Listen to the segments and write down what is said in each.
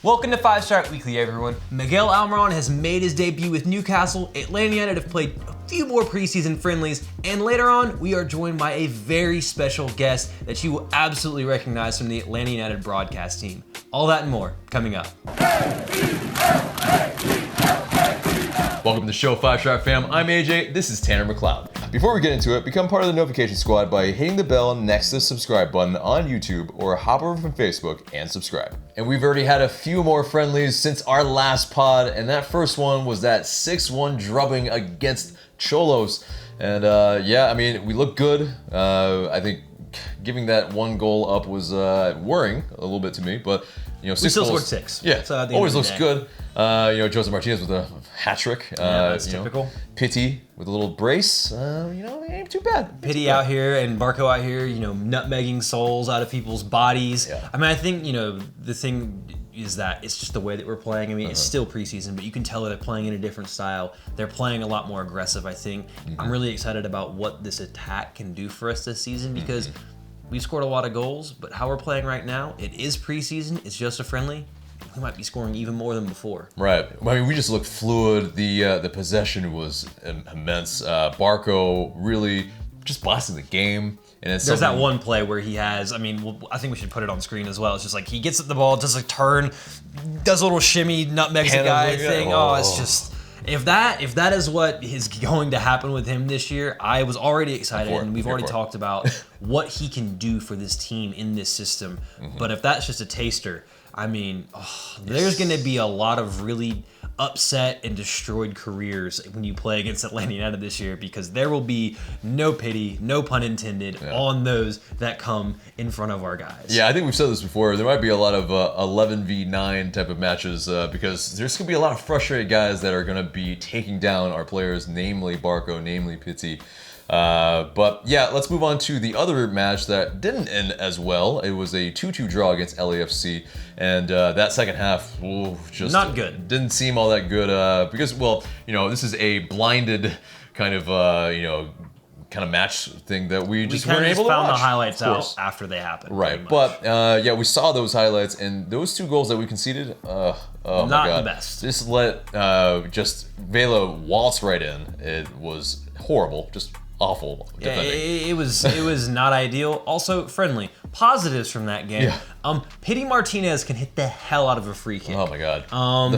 Welcome to 5 Star Weekly, everyone. Miguel Almiron has made his debut with Newcastle. Atlanta United have played a few more preseason friendlies, and later on, we are joined by a very special guest that you will absolutely recognize from the Atlanta United broadcast team. All that and more coming up. Welcome to the show, 5 Star fam. I'm AJ. This is Tanner McLeod. Before we get into it, become part of the notification squad by hitting the bell next to the subscribe button on YouTube or hop over from Facebook and subscribe. And we've already had a few more friendlies since our last pod, and that first one was that 6-1 drubbing against Cholos. And yeah, I mean, we look good. I think giving that one goal up was worrying a little bit to me, but you know, 6 we still goals, scored 6. Yeah, so always looks good. You know, Jose Martinez with a hat trick. That's typical. Pity with a little brace. You know, it ain't too bad. Pity out here and Barco out here, you know, nutmegging souls out of people's bodies. Yeah. I mean, I think, you know, the thing is that it's just the way that we're playing. I mean, it's still preseason, but you can tell that they're playing in a different style. They're playing a lot more aggressive, I think. I'm really excited about what this attack can do for us this season because we've scored a lot of goals, but how we're playing right now, it is preseason. It's just a friendly. We might be scoring even more than before. Right. I mean, we just looked fluid. The possession was immense. Barco really just blasting the game. And it's There's that one play where he has, I mean, I think we should put it on screen as well. It's just like he gets at the ball, does a turn, does a little shimmy, nutmegs the guy thing. Oh, it's just... If that is what is going to happen with him this year, I was already excited, and we've already talked about what he can do for this team in this system. But if that's just a taster, I mean, there's going to be a lot of really upset and destroyed careers when you play against Atlanta United this year because there will be no pity, no pun intended, on those that come in front of our guys. Yeah, I think we've said this before. There might be a lot of 11v9 type of matches because there's going to be a lot of frustrated guys that are going to be taking down our players, namely Barco, namely Pity. But yeah, let's move on to the other match that didn't end as well. It was a 2-2 draw against LAFC, and that second half, just not good. Didn't seem all that good because, well, you know, this is a blinded kind of match thing that we just weren't able to watch. We found the highlights out after they happened. Right, but yeah, we saw those highlights, and those 2 goals that we conceded, oh not my God. The best. Just let Vela waltz right in. It was horrible, just awful defending. It was not ideal. Also friendly. Positives from that game. Yeah. Pity Martinez can hit the hell out of a free kick. Oh my God.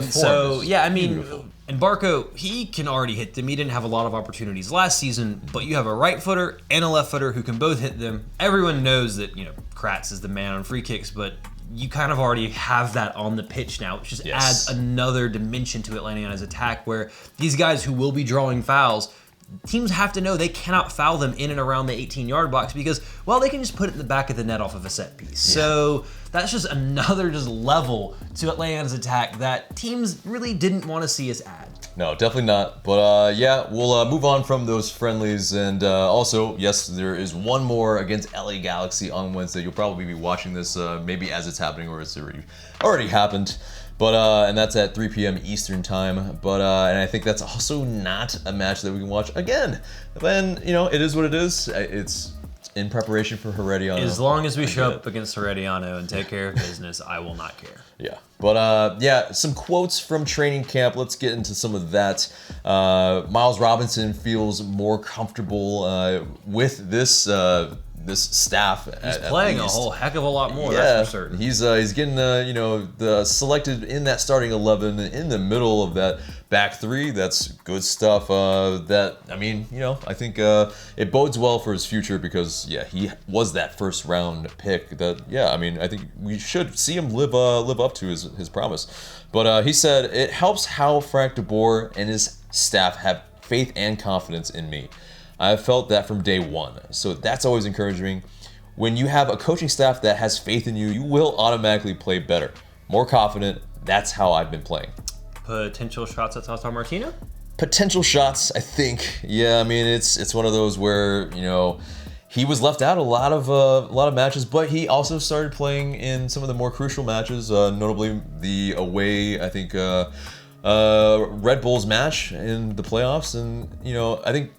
So yeah, I mean, beautiful. And Barco, he can already hit them. He didn't have a lot of opportunities last season, but you have a right footer and a left footer who can both hit them. Everyone knows that, you know, Kratz is the man on free kicks, but you kind of already have that on the pitch now, which just adds another dimension to Atlanta United's attack where these guys who will be drawing fouls, teams have to know they cannot foul them in and around the 18-yard box because, well, they can just put it in the back of the net off of a set piece. Yeah. So that's just another level to Atlanta's attack that teams really didn't want to see us add. No, definitely not. But yeah, we'll move on from those friendlies. And also, yes, there is one more against LA Galaxy on Wednesday. You'll probably be watching this maybe as it's happening or it's already happened. But and that's at 3 p.m. Eastern time. But and I think that's also not a match that we can watch again. Then, you know, it is what it is. It's in preparation for Herediano. As long as we show up against Herediano and take care of business, I will not care. Yeah. But yeah, some quotes from training camp. Let's get into some of that. Myles Robinson feels more comfortable with this staff. He's playing a whole heck of a lot more, yeah, that's for certain. He's getting you know, the selected in that starting 11 in the middle of that back 3. That's good stuff. That, I mean, you know, I think it bodes well for his future because yeah, he was that first round pick. That, yeah, I mean, I think we should see him live up to his promise. But he said it helps how Frank de Boer and his staff have faith and confidence in me. I've felt that from day one, so that's always encouraging. When you have a coaching staff that has faith in you, you will automatically play better, more confident. That's how I've been playing. Potential shots at Tata Martino? Potential shots, I think. Yeah, I mean, it's one of those where, you know, he was left out a lot of matches, but he also started playing in some of the more crucial matches, notably the away, I think, Red Bulls match in the playoffs, and you know, I think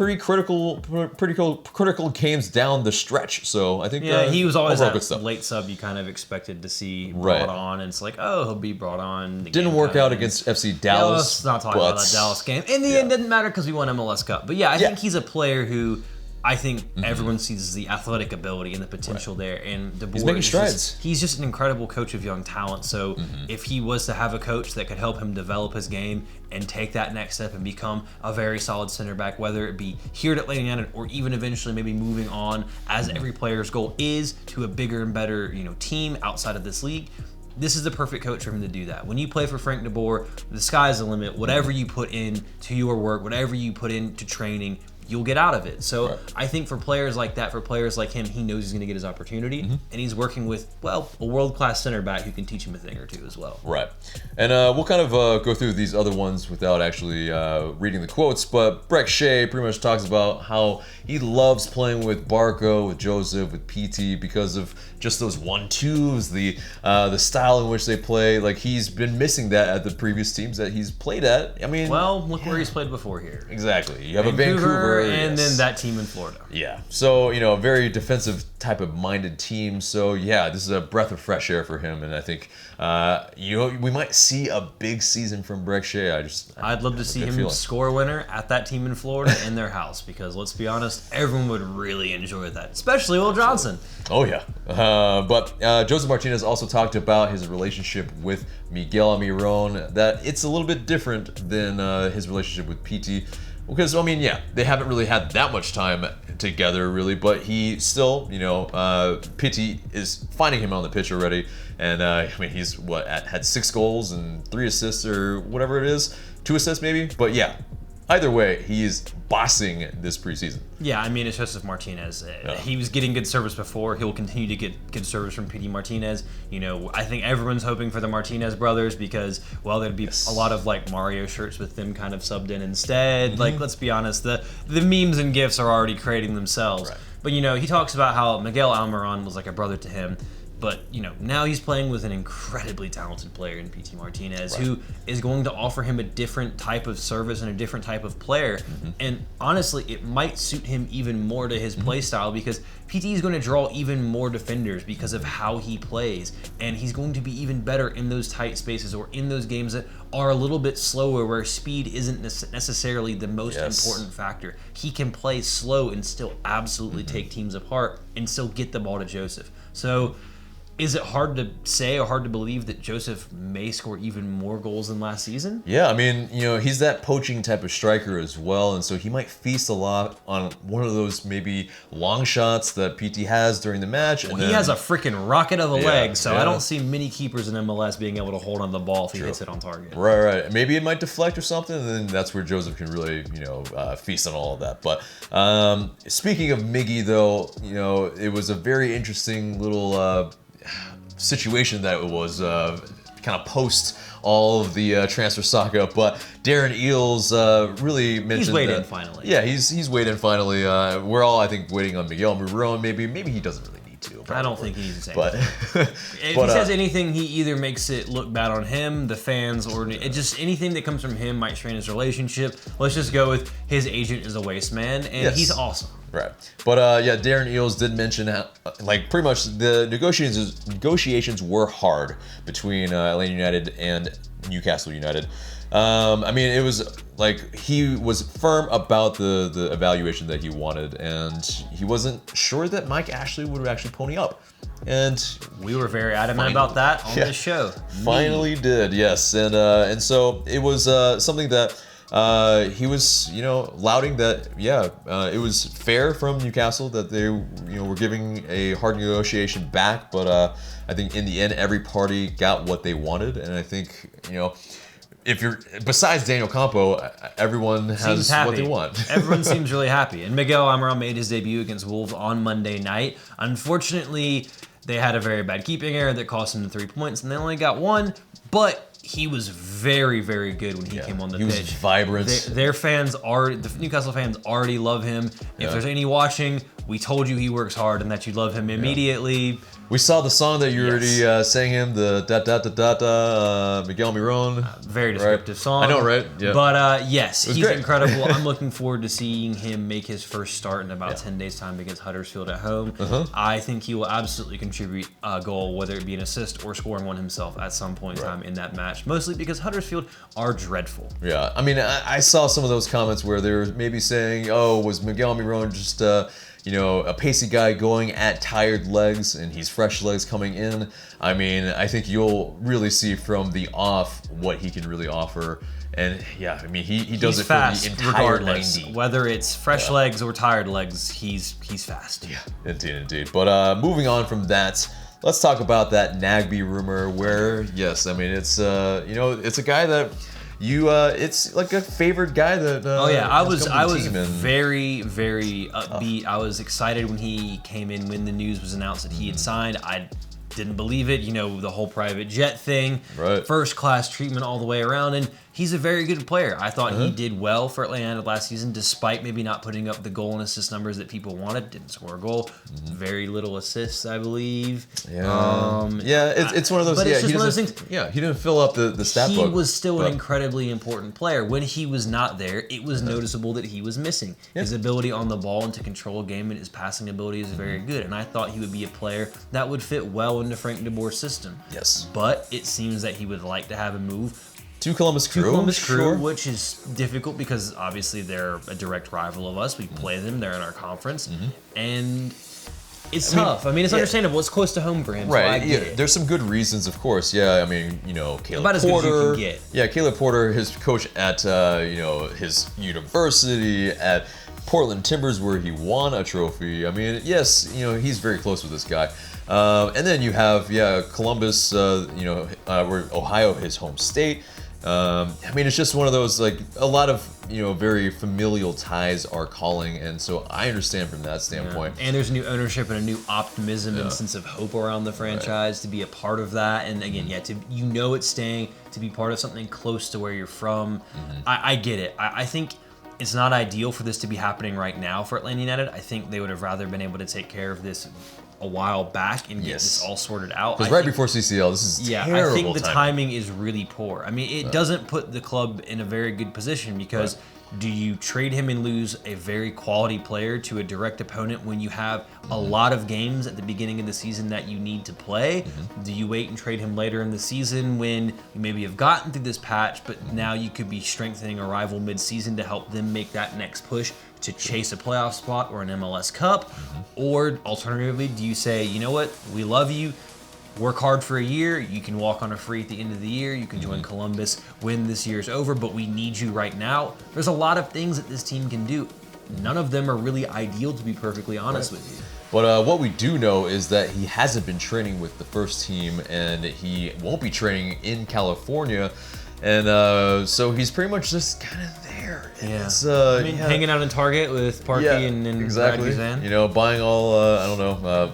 pretty critical games down the stretch. So I think he was always good that stuff. late sub you kind of expected to see brought on, and it's like, oh, he'll be brought on. Didn't work out against FC Dallas. Let's not talk about that Dallas game. In the end, didn't matter because we won MLS Cup. But I think he's a player who I think everyone sees the athletic ability and the potential there. And De Boer, he's making strides. He's just an incredible coach of young talent. So if he was to have a coach that could help him develop his game and take that next step and become a very solid center back, whether it be here at Atlanta United or even eventually maybe moving on, as every player's goal is, to a bigger and better team outside of this league, this is the perfect coach for him to do that. When you play for Frank de Boer, the sky's the limit. Whatever you put into your work, whatever you put into training, you'll get out of it. So I think for players like that, for players like him, he knows he's going to get his opportunity, and he's working with, a world-class center back who can teach him a thing or two as well. Right. And we'll kind of go through these other ones without actually reading the quotes, but Brek Shea pretty much talks about how he loves playing with Barco, with Joseph, with PT because of just those 1-2s, the style in which they play. Like, he's been missing that at the previous teams that he's played at. I mean, look where he's played before here. Exactly. You have a Vancouver, and then that team in Florida. Yeah. So, a very defensive type of minded team. So, this is a breath of fresh air for him. And I think, we might see a big season from Brek Shea. I'd love to see him score a winner at that team in Florida in their house, because let's be honest, everyone would really enjoy that, especially Will Johnson. Oh, yeah. But Joseph Martinez also talked about his relationship with Miguel Almiron, that it's a little bit different than his relationship with PT. Because, they haven't really had that much time together, really, but he still, PT is finding him on the pitch already. And, he's, had 6 goals and 3 assists or whatever it is. 2 assists, maybe? But, either way, he's bossing this preseason. Yeah, it's Joseph Martinez. He was getting good service before. He'll continue to get good service from PD Martinez. I think everyone's hoping for the Martinez brothers because, there'd be a lot of Mario shirts with them kind of subbed in instead. Let's be honest, the memes and GIFs are already creating themselves. Right. But, he talks about how Miguel Almiron was like a brother to him. But, now he's playing with an incredibly talented player in PT Martinez, who is going to offer him a different type of service and a different type of player. And honestly, it might suit him even more to his play style, because PT is going to draw even more defenders because of how he plays. And he's going to be even better in those tight spaces or in those games that are a little bit slower, where speed isn't necessarily the most important factor. He can play slow and still absolutely take teams apart and still get the ball to Joseph. So, is it hard to say or hard to believe that Joseph may score even more goals than last season? Yeah, he's that poaching type of striker as well, and so he might feast a lot on one of those maybe long shots that PT has during the match. Well, he has a freaking rocket of a leg, so I don't see many keepers in MLS being able to hold on the ball if he hits it on target. Right. Maybe it might deflect or something, and then that's where Joseph can really, feast on all of that. But speaking of Miggy, though, it was a very interesting little situation that it was kind of post all of the transfer saga, but Darren Eales really mentioned he's weighed in finally. Yeah, he's weighed in finally. We're all, I think, waiting on Miguel Almiron. Maybe he doesn't really need to. I don't think he needs to say anything. If he says anything, he either makes it look bad on him, the fans, or anything that comes from him might strain his relationship. Let's just go with his agent is a waste man, and he's awesome. Right. But Darren Eales did mention how, pretty much the negotiations were hard between Atlanta United and Newcastle United. It was he was firm about the evaluation that he wanted, and he wasn't sure that Mike Ashley would actually pony up. And we were very adamant about that on this show. Finally did, yes. And so it was something that he was, lauding that, it was fair from Newcastle that they, were giving a hard negotiation back. But I think in the end, every party got what they wanted. And I think, if you're, besides Daniel Campo, everyone has what they want. Everyone seems really happy. And Miguel Almiron made his debut against Wolves on Monday night. Unfortunately, they had a very bad keeping error that cost them the 3 points, and they only got 1. But he was very, very good when he came on the pitch. He was vibrant. Their fans the Newcastle fans already love him. If there's any watching, we told you he works hard and that you love him immediately. We saw the song that you already sang him, the Miguel Almiron. Very descriptive song. I know, right? Yeah. But yes, he's incredible. I'm looking forward to seeing him make his first start in about 10 days' time against Huddersfield at home. I think he will absolutely contribute a goal, whether it be an assist or scoring one himself at some point in time in that match. Mostly because Huddersfield are dreadful. Yeah, I mean, I saw some of those comments where they were maybe saying, "Oh, was Miguel Almiron just a pacey guy going at tired legs, and he's fresh legs coming in." I mean, I think you'll really see from the off what he can really offer. And yeah, I mean, he does it fast, for the entire 90. Whether it's fresh legs or tired legs, he's fast. Yeah, indeed. But moving on from that, let's talk about that Nagbe rumor where, yes, I mean, it's, it's a guy that it's like a favored guy that. I was very, very upbeat. I was excited when he came in, when the news was announced that he had signed. I didn't believe it, the whole private jet thing, first class treatment all the way around, and he's a very good player. I thought he did well for Atlanta United last season, despite maybe not putting up the goal and assist numbers that people wanted. Didn't score a goal, very little assists, I believe. It's one of those. But it's just one of those things. Yeah, he didn't fill up the stat book. He was still an incredibly important player. When he was not there, it was noticeable that he was missing. His ability on the ball and to control a game and his passing ability is very good. And I thought he would be a player that would fit well into Frank de Boer's system. Yes. But it seems that he would like to have a move to Columbus Crew, which is difficult because obviously they're a direct rival of us. We play them; they're in our conference, and it's tough. I mean, it's understandable. It's close to home for him, right? So I get it. There's some good reasons, of course. Yeah, I mean, Caleb about as Porter. Good as you can get. Yeah, Caleb Porter, his coach at his university at Portland Timbers, where he won a trophy. I mean, yes, he's very close with this guy. And then you have Columbus, where Ohio, his home state. I mean, it's just one of those, like, a lot of, very familial ties are calling, and so I understand from that standpoint. And there's new ownership and a new optimism and sense of hope around the franchise to be a part of that. And again, it's staying, to be part of something close to where you're from. I get it. I think it's not ideal for this to be happening right now for Atlanta United. I think they would have rather been able to take care of this a while back and get this all sorted out. Because right before CCL, this is terrible. I think the timing is really poor. I mean, it doesn't put the club in a very good position because do you trade him and lose a very quality player to a direct opponent when you have a lot of games at the beginning of the season that you need to play? Do you wait and trade him later in the season when you maybe have gotten through this patch, but now you could be strengthening a rival mid-season to help them make that next push to chase a playoff spot or an MLS Cup? Or alternatively, do you say, you know what, we love you, work hard for a year, you can walk on a free at the end of the year, you can join Columbus when this year's over, but we need you right now? There's a lot of things that this team can do. None of them are really ideal, to be perfectly honest with you. But what we do know is that he hasn't been training with the first team, and he won't be training in California. And so he's pretty much just kind of there. Yeah. Hanging out in Target with Parky and exactly. Brad Guzan. Buying all,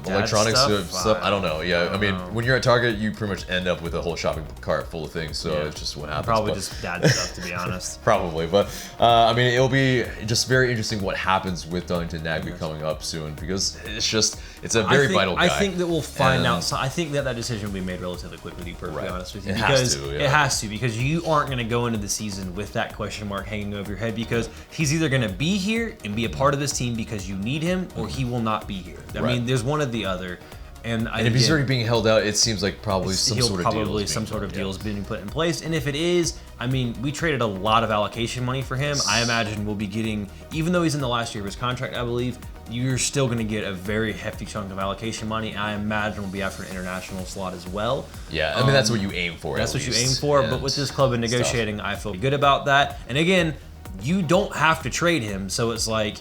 electronics stuff. I don't know. Yeah, I mean, when you're at Target, you pretty much end up with a whole shopping cart full of things. So it's just what happens. Probably just dad stuff, to be honest. Probably. But, I mean, it'll be just very interesting what happens with Darlington Nagbe coming up soon, because it's a very vital guy. I think that we'll find out. I think that decision will be made relatively quickly, to be perfectly honest with you. It has to, because you aren't going to go into the season with that question mark hanging over your head, because he's either going to be here and be a part of this team because you need him, or he will not be here. I mean, there's one or the other. And if he's already being held out, it seems like probably some sort of deal is being put in place. And if it is, I mean, we traded a lot of allocation money for him. I imagine we'll be getting, even though he's in the last year of his contract, I believe, you're still going to get a very hefty chunk of allocation money. I imagine we'll be after an international slot as well. Yeah, I mean, that's what you aim for. That's what you aim for. But with this club in negotiating, I feel good about that. And again, you don't have to trade him. So it's like,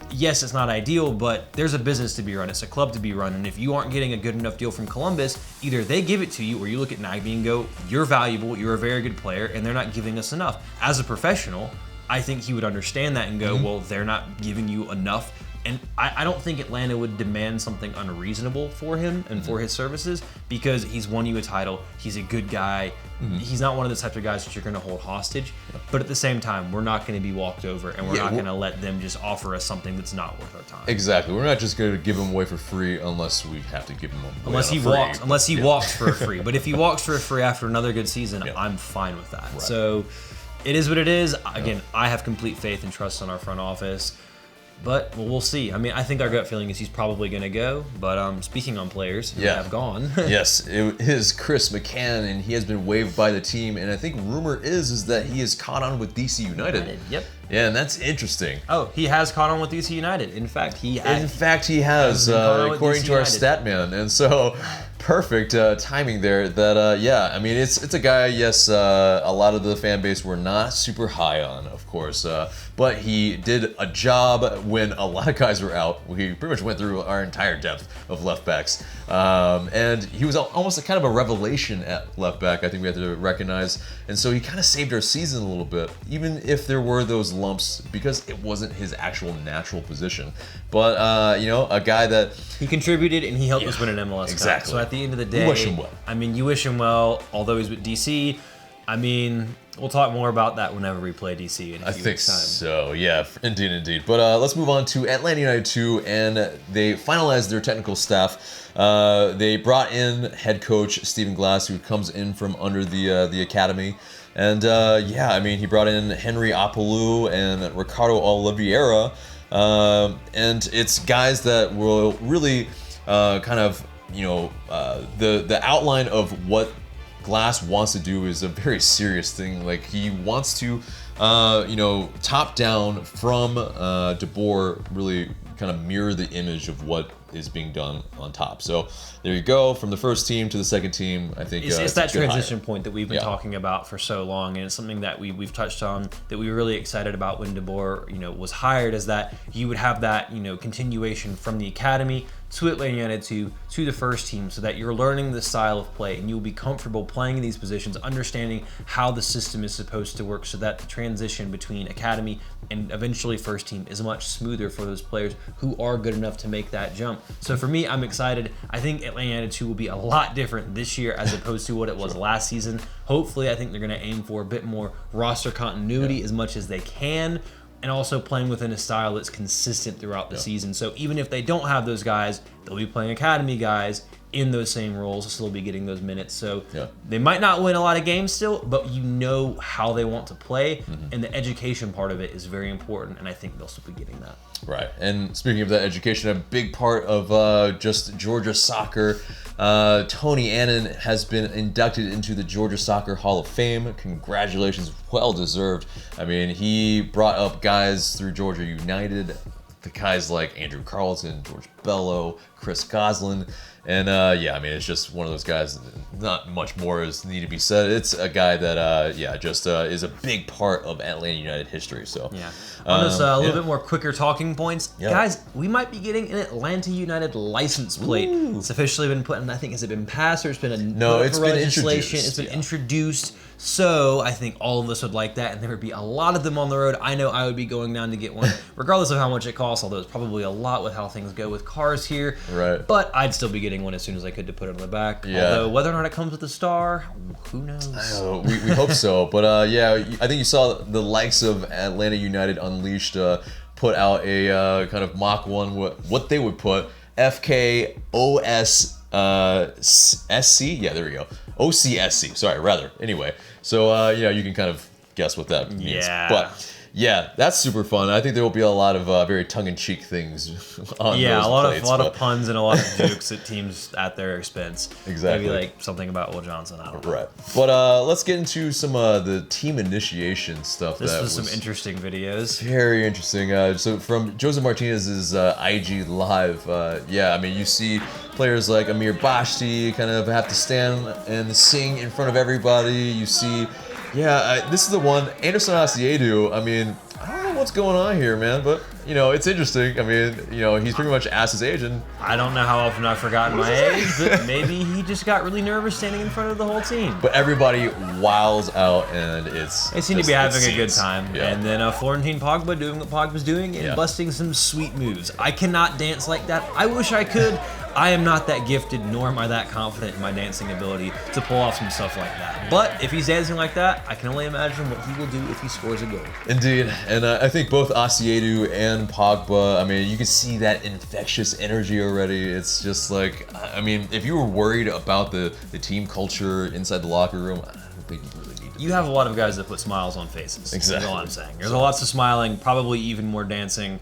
yes, it's not ideal, but there's a business to be run. It's a club to be run. And if you aren't getting a good enough deal from Columbus, either they give it to you, or you look at Nagbe and go, you're valuable, you're a very good player, and they're not giving us enough. As a professional, I think he would understand that and go, well, they're not giving you enough, And I don't think Atlanta would demand something unreasonable for him and for his services, because he's won you a title. He's a good guy. He's not one of the types of guys that you're going to hold hostage. But at the same time, we're not going to be walked over, and we're not going to let them just offer us something that's not worth our time. Exactly. We're not just going to give him away for free unless we have to give him away unless he walks. Unless he walks for free. But if he walks for free after another good season, I'm fine with that. Right. So it is what it is. Again, I have complete faith and trust in our front office. But we'll see. I mean, I think our gut feeling is he's probably going to go. But speaking on players who have gone. Yes, it is Chris McCann, and he has been waived by the team. And I think rumor is that he has caught on with DC United. Yep. Yeah, and that's interesting. Oh, he has caught on with DC United. In fact, he has, according to our stat man. And so, perfect timing there. That I mean, it's a guy. Yes, a lot of the fan base were not super high on, of course, but he did a job when a lot of guys were out. We pretty much went through our entire depth of left backs, and he was almost a kind of a revelation at left back. I think we have to recognize, and so he kind of saved our season a little bit, even if there were those lumps, because it wasn't his actual natural position. But a guy that he contributed and he helped us win an MLS Cup. So at the end of the day, you wish him well. I mean, you wish him well. Although he's with DC, I mean, we'll talk more about that whenever we play DC in a few weeks' time. So, yeah, indeed. But let's move on to Atlanta United 2, and they finalized their technical staff. They brought in head coach Stephen Glass, who comes in from under the academy. And, I mean, he brought in Henry Apollo and Ricardo Oliveira. And it's guys that will really kind of, the outline of what Glass wants to do is a very serious thing. Like, he wants to, top down from De Boer, really kind of mirror the image of what is being done on top. So there you go, from the first team to the second team. I think it's that transition point that we've been talking about for so long, and it's something that we've touched on, that we were really excited about when De Boer was hired, is that you would have that continuation from the academy to Atlanta United to the first team, so that you're learning the style of play and you'll be comfortable playing in these positions, understanding how the system is supposed to work, so that the transition between academy and eventually first team is much smoother for those players who are good enough to make that jump. So for me, I'm excited. I think Atlanta United 2 will be a lot different this year as opposed to what it was last season. Hopefully, I think they're going to aim for a bit more roster continuity as much as they can, and also playing within a style that's consistent throughout the season. So even if they don't have those guys, they'll be playing academy guys in those same roles, still be getting those minutes. So they might not win a lot of games still, but you know how they want to play, and the education part of it is very important, and I think they'll still be getting that. Right. And speaking of that education, a big part of just Georgia soccer, Tony Annan has been inducted into the Georgia Soccer Hall of Fame. Congratulations, well deserved. I mean, he brought up guys through Georgia United, the guys like Andrew Carlton, George Bello, Chris Goslin. And I mean, it's just one of those guys. Not much more is need to be said. It's a guy that, is a big part of Atlanta United history. So on those a little bit more quicker talking points, guys, we might be getting an Atlanta United license plate. Ooh. It's officially been put in. I think, has it been passed or it's been it's been legislation? It's been introduced. So I think all of us would like that, and there would be a lot of them on the road. I know I would be going down to get one, regardless of how much it costs. Although it's probably a lot with how things go with cars here. Right. But I'd still be getting one as soon as I could to put it on the back. Yeah. Although whether or not it comes with a star, who knows? We hope so. But I think you saw the likes of Atlanta United Unleashed put out a kind of mock one, what they would put FKOS SC. Yeah, there we go. OCSC. Sorry, rather. Anyway, so you can kind of guess what that means. Yeah. But yeah, that's super fun. I think there will be a lot of very tongue-in-cheek things on those a lot plates, of a lot of puns and a lot of jokes at teams at their expense. Exactly. Maybe like something about Will Johnson. I don't know. Right. But let's get into some the team initiation stuff. This was some interesting videos. Very interesting. So from Jose Martinez's IG Live, I mean, you see players like Amir Bashti kind of have to stand and sing in front of everybody. You see. Yeah, this is the one. Anderson Asiedu, I mean, I don't know what's going on here, man. But, it's interesting. I mean, he's pretty much asked his agent. I don't know how often I've forgotten my age, but maybe he just got really nervous standing in front of the whole team. But everybody wows out, and they seem to be having a good time. Yeah. And then Florentine Pogba doing what Pogba's doing and busting some sweet moves. I cannot dance like that. I wish I could. I am not that gifted, nor am I that confident in my dancing ability to pull off some stuff like that. But if he's dancing like that, I can only imagine what he will do if he scores a goal. Indeed, and I think both Asiedu and Pogba, I mean, you can see that infectious energy already. It's just like, I mean, if you were worried about the team culture inside the locker room, I don't think you really need to. You have a lot of guys that put smiles on faces. Exactly. That's all I'm saying. There's lots of smiling, probably even more dancing.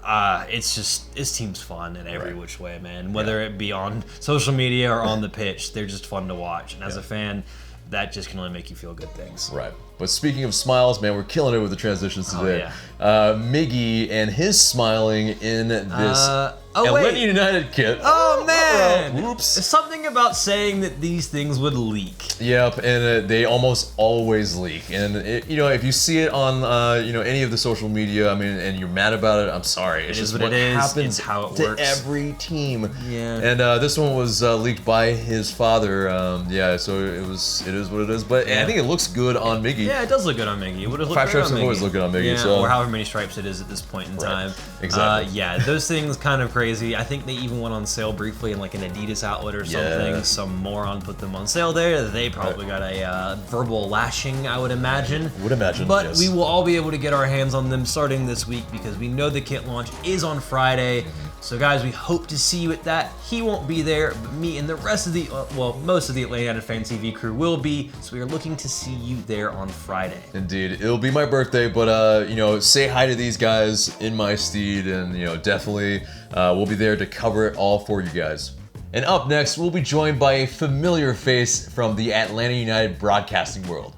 It's just, this team's fun in every which way, man. Whether it be on social media or on the pitch, they're just fun to watch. And as a fan, that just can only make you feel good things. Right. But speaking of smiles, man, we're killing it with the transitions today. Miggy and his smiling in this Atlanta United kit. Oh, man. Whoops. There's something about saying that these things would leak. Yep, and they almost always leak. And, if you see it on, any of the social media, I mean, and you're mad about it, I'm sorry. It's just what happens it's how it to works. every team. Yeah. And this one was leaked by his father. So it is what it is. But I think it looks good on Miggy. Yeah, it does look good on Miggy. It would have looked 5 stripes on have always looked good on Miggy. Yeah, so. or however many stripes it is at this point in time. Exactly. Those things kind of crazy. I think they even went on sale briefly in like an Adidas outlet or something. Some moron put them on sale there. They probably got a verbal lashing, I would imagine. But we will all be able to get our hands on them starting this week because we know the kit launch is on Friday. So guys, we hope to see you at that. He won't be there, but me and the rest of the, most of the Atlanta United Fan TV crew will be. So we are looking to see you there on Friday. Indeed. It'll be my birthday, but, say hi to these guys in my steed, and, definitely we'll be there to cover it all for you guys. And up next, we'll be joined by a familiar face from the Atlanta United broadcasting world.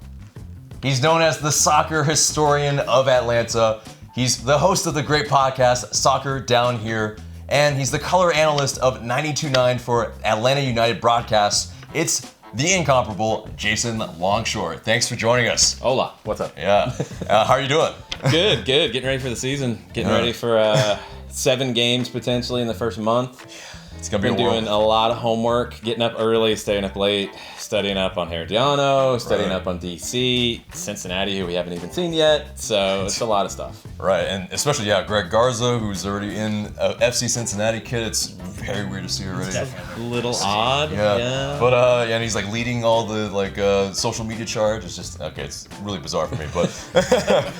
He's known as the soccer historian of Atlanta. He's the host of the great podcast, Soccer Down Here. And he's the color analyst of 92.9 for Atlanta United broadcasts. It's the incomparable Jason Longshore. Thanks for joining us. Hola, what's up? Yeah. How are you doing? Good. Getting ready for the season. Getting ready for 7 games potentially in the first month. It's gonna be doing a lot of homework, getting up early, staying up late, studying up on Herediano, studying up on DC, Cincinnati, who we haven't even seen yet. So it's a lot of stuff. Right, and especially Greg Garza, who's already in FC Cincinnati kit. It's very weird to see already. A little odd. Yeah. But and he's like leading all the social media charge. It's just it's really bizarre for me. But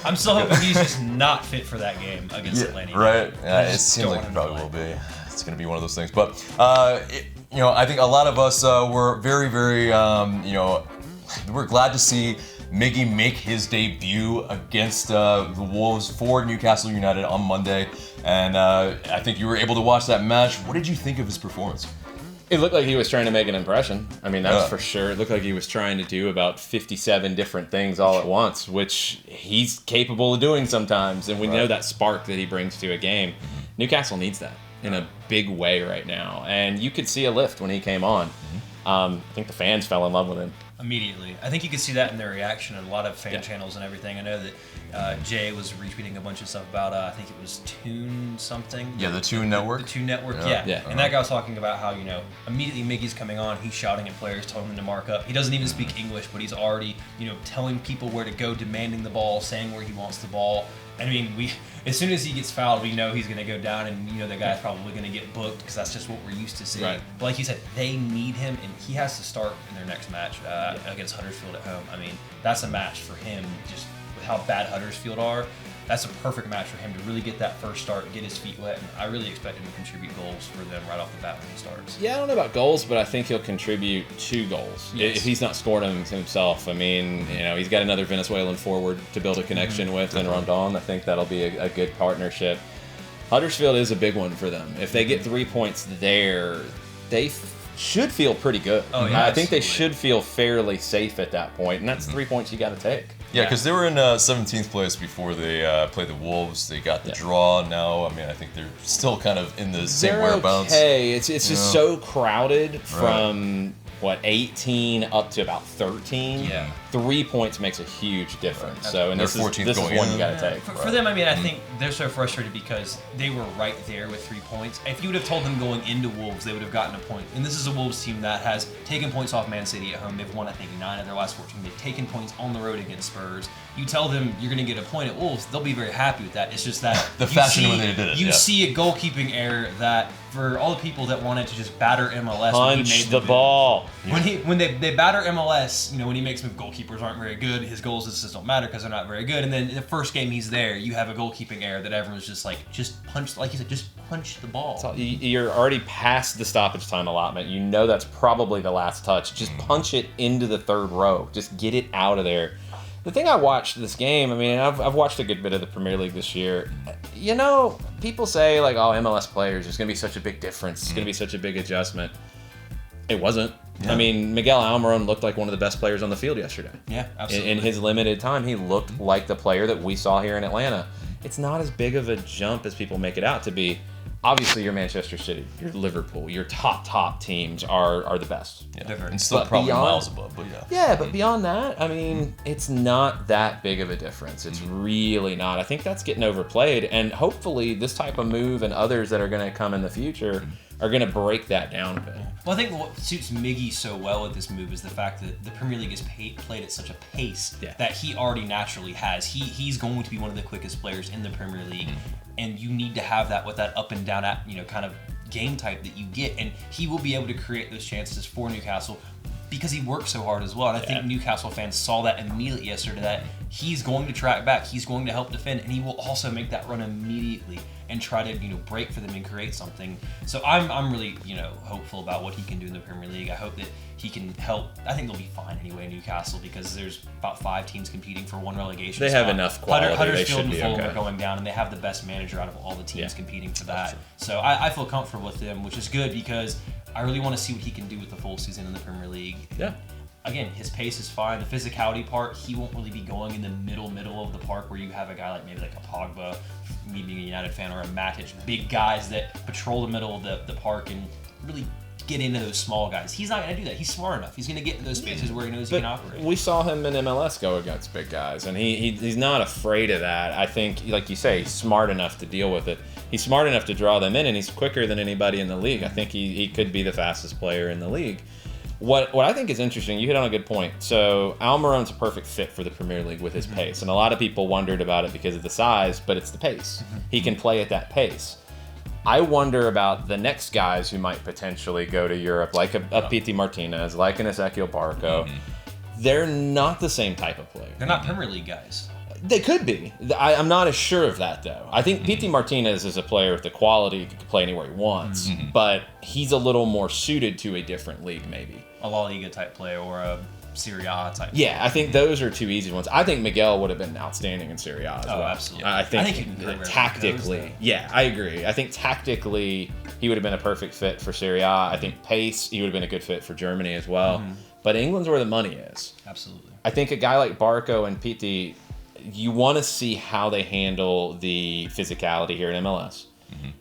I'm still hoping he's just not fit for that game against Atlanta. Right. Yeah, it seems like he probably will be. It's going to be one of those things. But, I think a lot of us were very, very, we're glad to see Miggy make his debut against the Wolves for Newcastle United on Monday. And I think you were able to watch that match. What did you think of his performance? It looked like he was trying to make an impression. I mean, that's for sure. It looked like he was trying to do about 57 different things all at once, which he's capable of doing sometimes. And we know that spark that he brings to a game. Newcastle needs that in a big way right now, and you could see a lift when he came on. I think the fans fell in love with him immediately. I think you could see that in their reaction in a lot of fan channels and everything. I know that Jay was retweeting a bunch of stuff about I think it was Toon something. Yeah, the Toon Network. The Toon Network, yeah. And that guy was talking about how immediately Miggy's coming on, he's shouting at players, telling them to mark up. He doesn't even speak English, but he's already telling people where to go, demanding the ball, saying where he wants the ball. I mean, as soon as he gets fouled, we know he's going to go down, and the guy's probably going to get booked because that's just what we're used to seeing. Right. But like you said, they need him, and he has to start in their next match against Huddersfield at home. I mean, that's a match for him. Just with how bad Huddersfield are, that's a perfect match for him to really get that first start, get his feet wet, and I really expect him to contribute goals for them right off the bat when he starts. Yeah, I don't know about goals, but I think he'll contribute 2 goals if he's not scored them himself. I mean, he's got another Venezuelan forward to build a connection with in Rondon. I think that'll be a good partnership. Huddersfield is a big one for them. If they get 3 points there, they should feel pretty good. Oh, yeah, I think they should feel fairly safe at that point, and that's 3 points you got to take. Yeah, because they were in 17th place before they played the Wolves. They got the draw. Now, I mean, I think they're still kind of in the same whereabouts. Okay, it's just so crowded from 18 up to about 13. Yeah. 3 points makes a huge difference. So, and They're this is 14th this is going one in. you got to take. For them, I mean, I think they're so frustrated because they were right there with 3 points. If you would have told them going into Wolves, they would have gotten a point. And this is a Wolves team that has taken points off Man City at home. They've won, I think, 9 of their last 14. They've taken points on the road against Spurs. You tell them you're going to get a point at Wolves, they'll be very happy with that. It's just that The fashion when they did it. You see a goalkeeping error that, for all the people that wanted to just batter MLS, Punch the ball. When they batter MLS, when he makes goalkeepers aren't very good, his goals just don't matter because they're not very good. And then in the first game he's there, you have a goalkeeping error that everyone's just like, just punch, like you said, just punch the ball. You're already past the stoppage time allotment. You know that's probably the last touch. Just punch it into the third row. Just get it out of there. The thing I watched this game, I mean, I've watched a good bit of the Premier League this year. People say like, oh, MLS players, there's going to be such a big difference. It's going to be such a big adjustment. It wasn't. Yeah. I mean, Miguel Almiron looked like one of the best players on the field yesterday. Yeah, absolutely. In his limited time, he looked like the player that we saw here in Atlanta. It's not as big of a jump as people make it out to be. Obviously, your Manchester City, your Liverpool, your top teams are the best. Yeah. And still probably miles above, but yeah. Yeah, but beyond that, I mean, it's not that big of a difference. It's really not. I think that's getting overplayed, and hopefully this type of move and others that are going to come in the future are going to break that down a bit. Well, I think what suits Miggy so well with this move is the fact that the Premier League is played at such a pace that he already naturally has. He's going to be one of the quickest players in the Premier League, and you need to have that with that up and down, kind of game type that you get, and he will be able to create those chances for Newcastle because he works so hard as well. And I think Newcastle fans saw that immediately yesterday, that he's going to track back, he's going to help defend, and he will also make that run immediately and try to break for them and create something. So I'm really hopeful about what he can do in the Premier League. I hope that he can help. I think they'll be fine anyway in Newcastle because there's about 5 teams competing for one relegation They spot. have enough quality. Huddersfield and they should Fulham be okay. are going down, and they have the best manager out of all the teams competing for that. So I feel comfortable with them, which is good because I really want to see what he can do with the full season in the Premier League. Yeah. Again, his pace is fine. The physicality part, he won't really be going in the middle of the park where you have a guy like maybe like a Pogba, me being a United fan, or a Matic, big guys that patrol the middle of the park and really get into those small guys. He's not going to do that. He's smart enough. He's going to get into those spaces where he knows he can operate. We saw him in MLS go against big guys, and he's not afraid of that. I think, like you say, he's smart enough to deal with it. He's smart enough to draw them in, and he's quicker than anybody in the league. I think he could be the fastest player in the league. What I think is interesting, you hit on a good point. So Almirón's a perfect fit for the Premier League with his pace, and a lot of people wondered about it because of the size, but it's the pace. He can play at that pace. I wonder about the next guys who might potentially go to Europe, like a Pity Martinez, like an Ezequiel Barco. They're not the same type of player. They're not Premier League guys. They could be. I'm not as sure of that, though. I think Pity Martinez is a player with the quality, he can play anywhere he wants, but he's a little more suited to a different league, maybe. A La Liga type player or a Serie A type. Yeah, I think those are 2 easy ones. I think Miguel would have been outstanding in Serie A as well. Absolutely. I think tactically, I agree. I think tactically, he would have been a perfect fit for Serie A. I think pace, he would have been a good fit for Germany as well. But England's where the money is. Absolutely. I think a guy like Barco and Pity, you want to see how they handle the physicality here in MLS.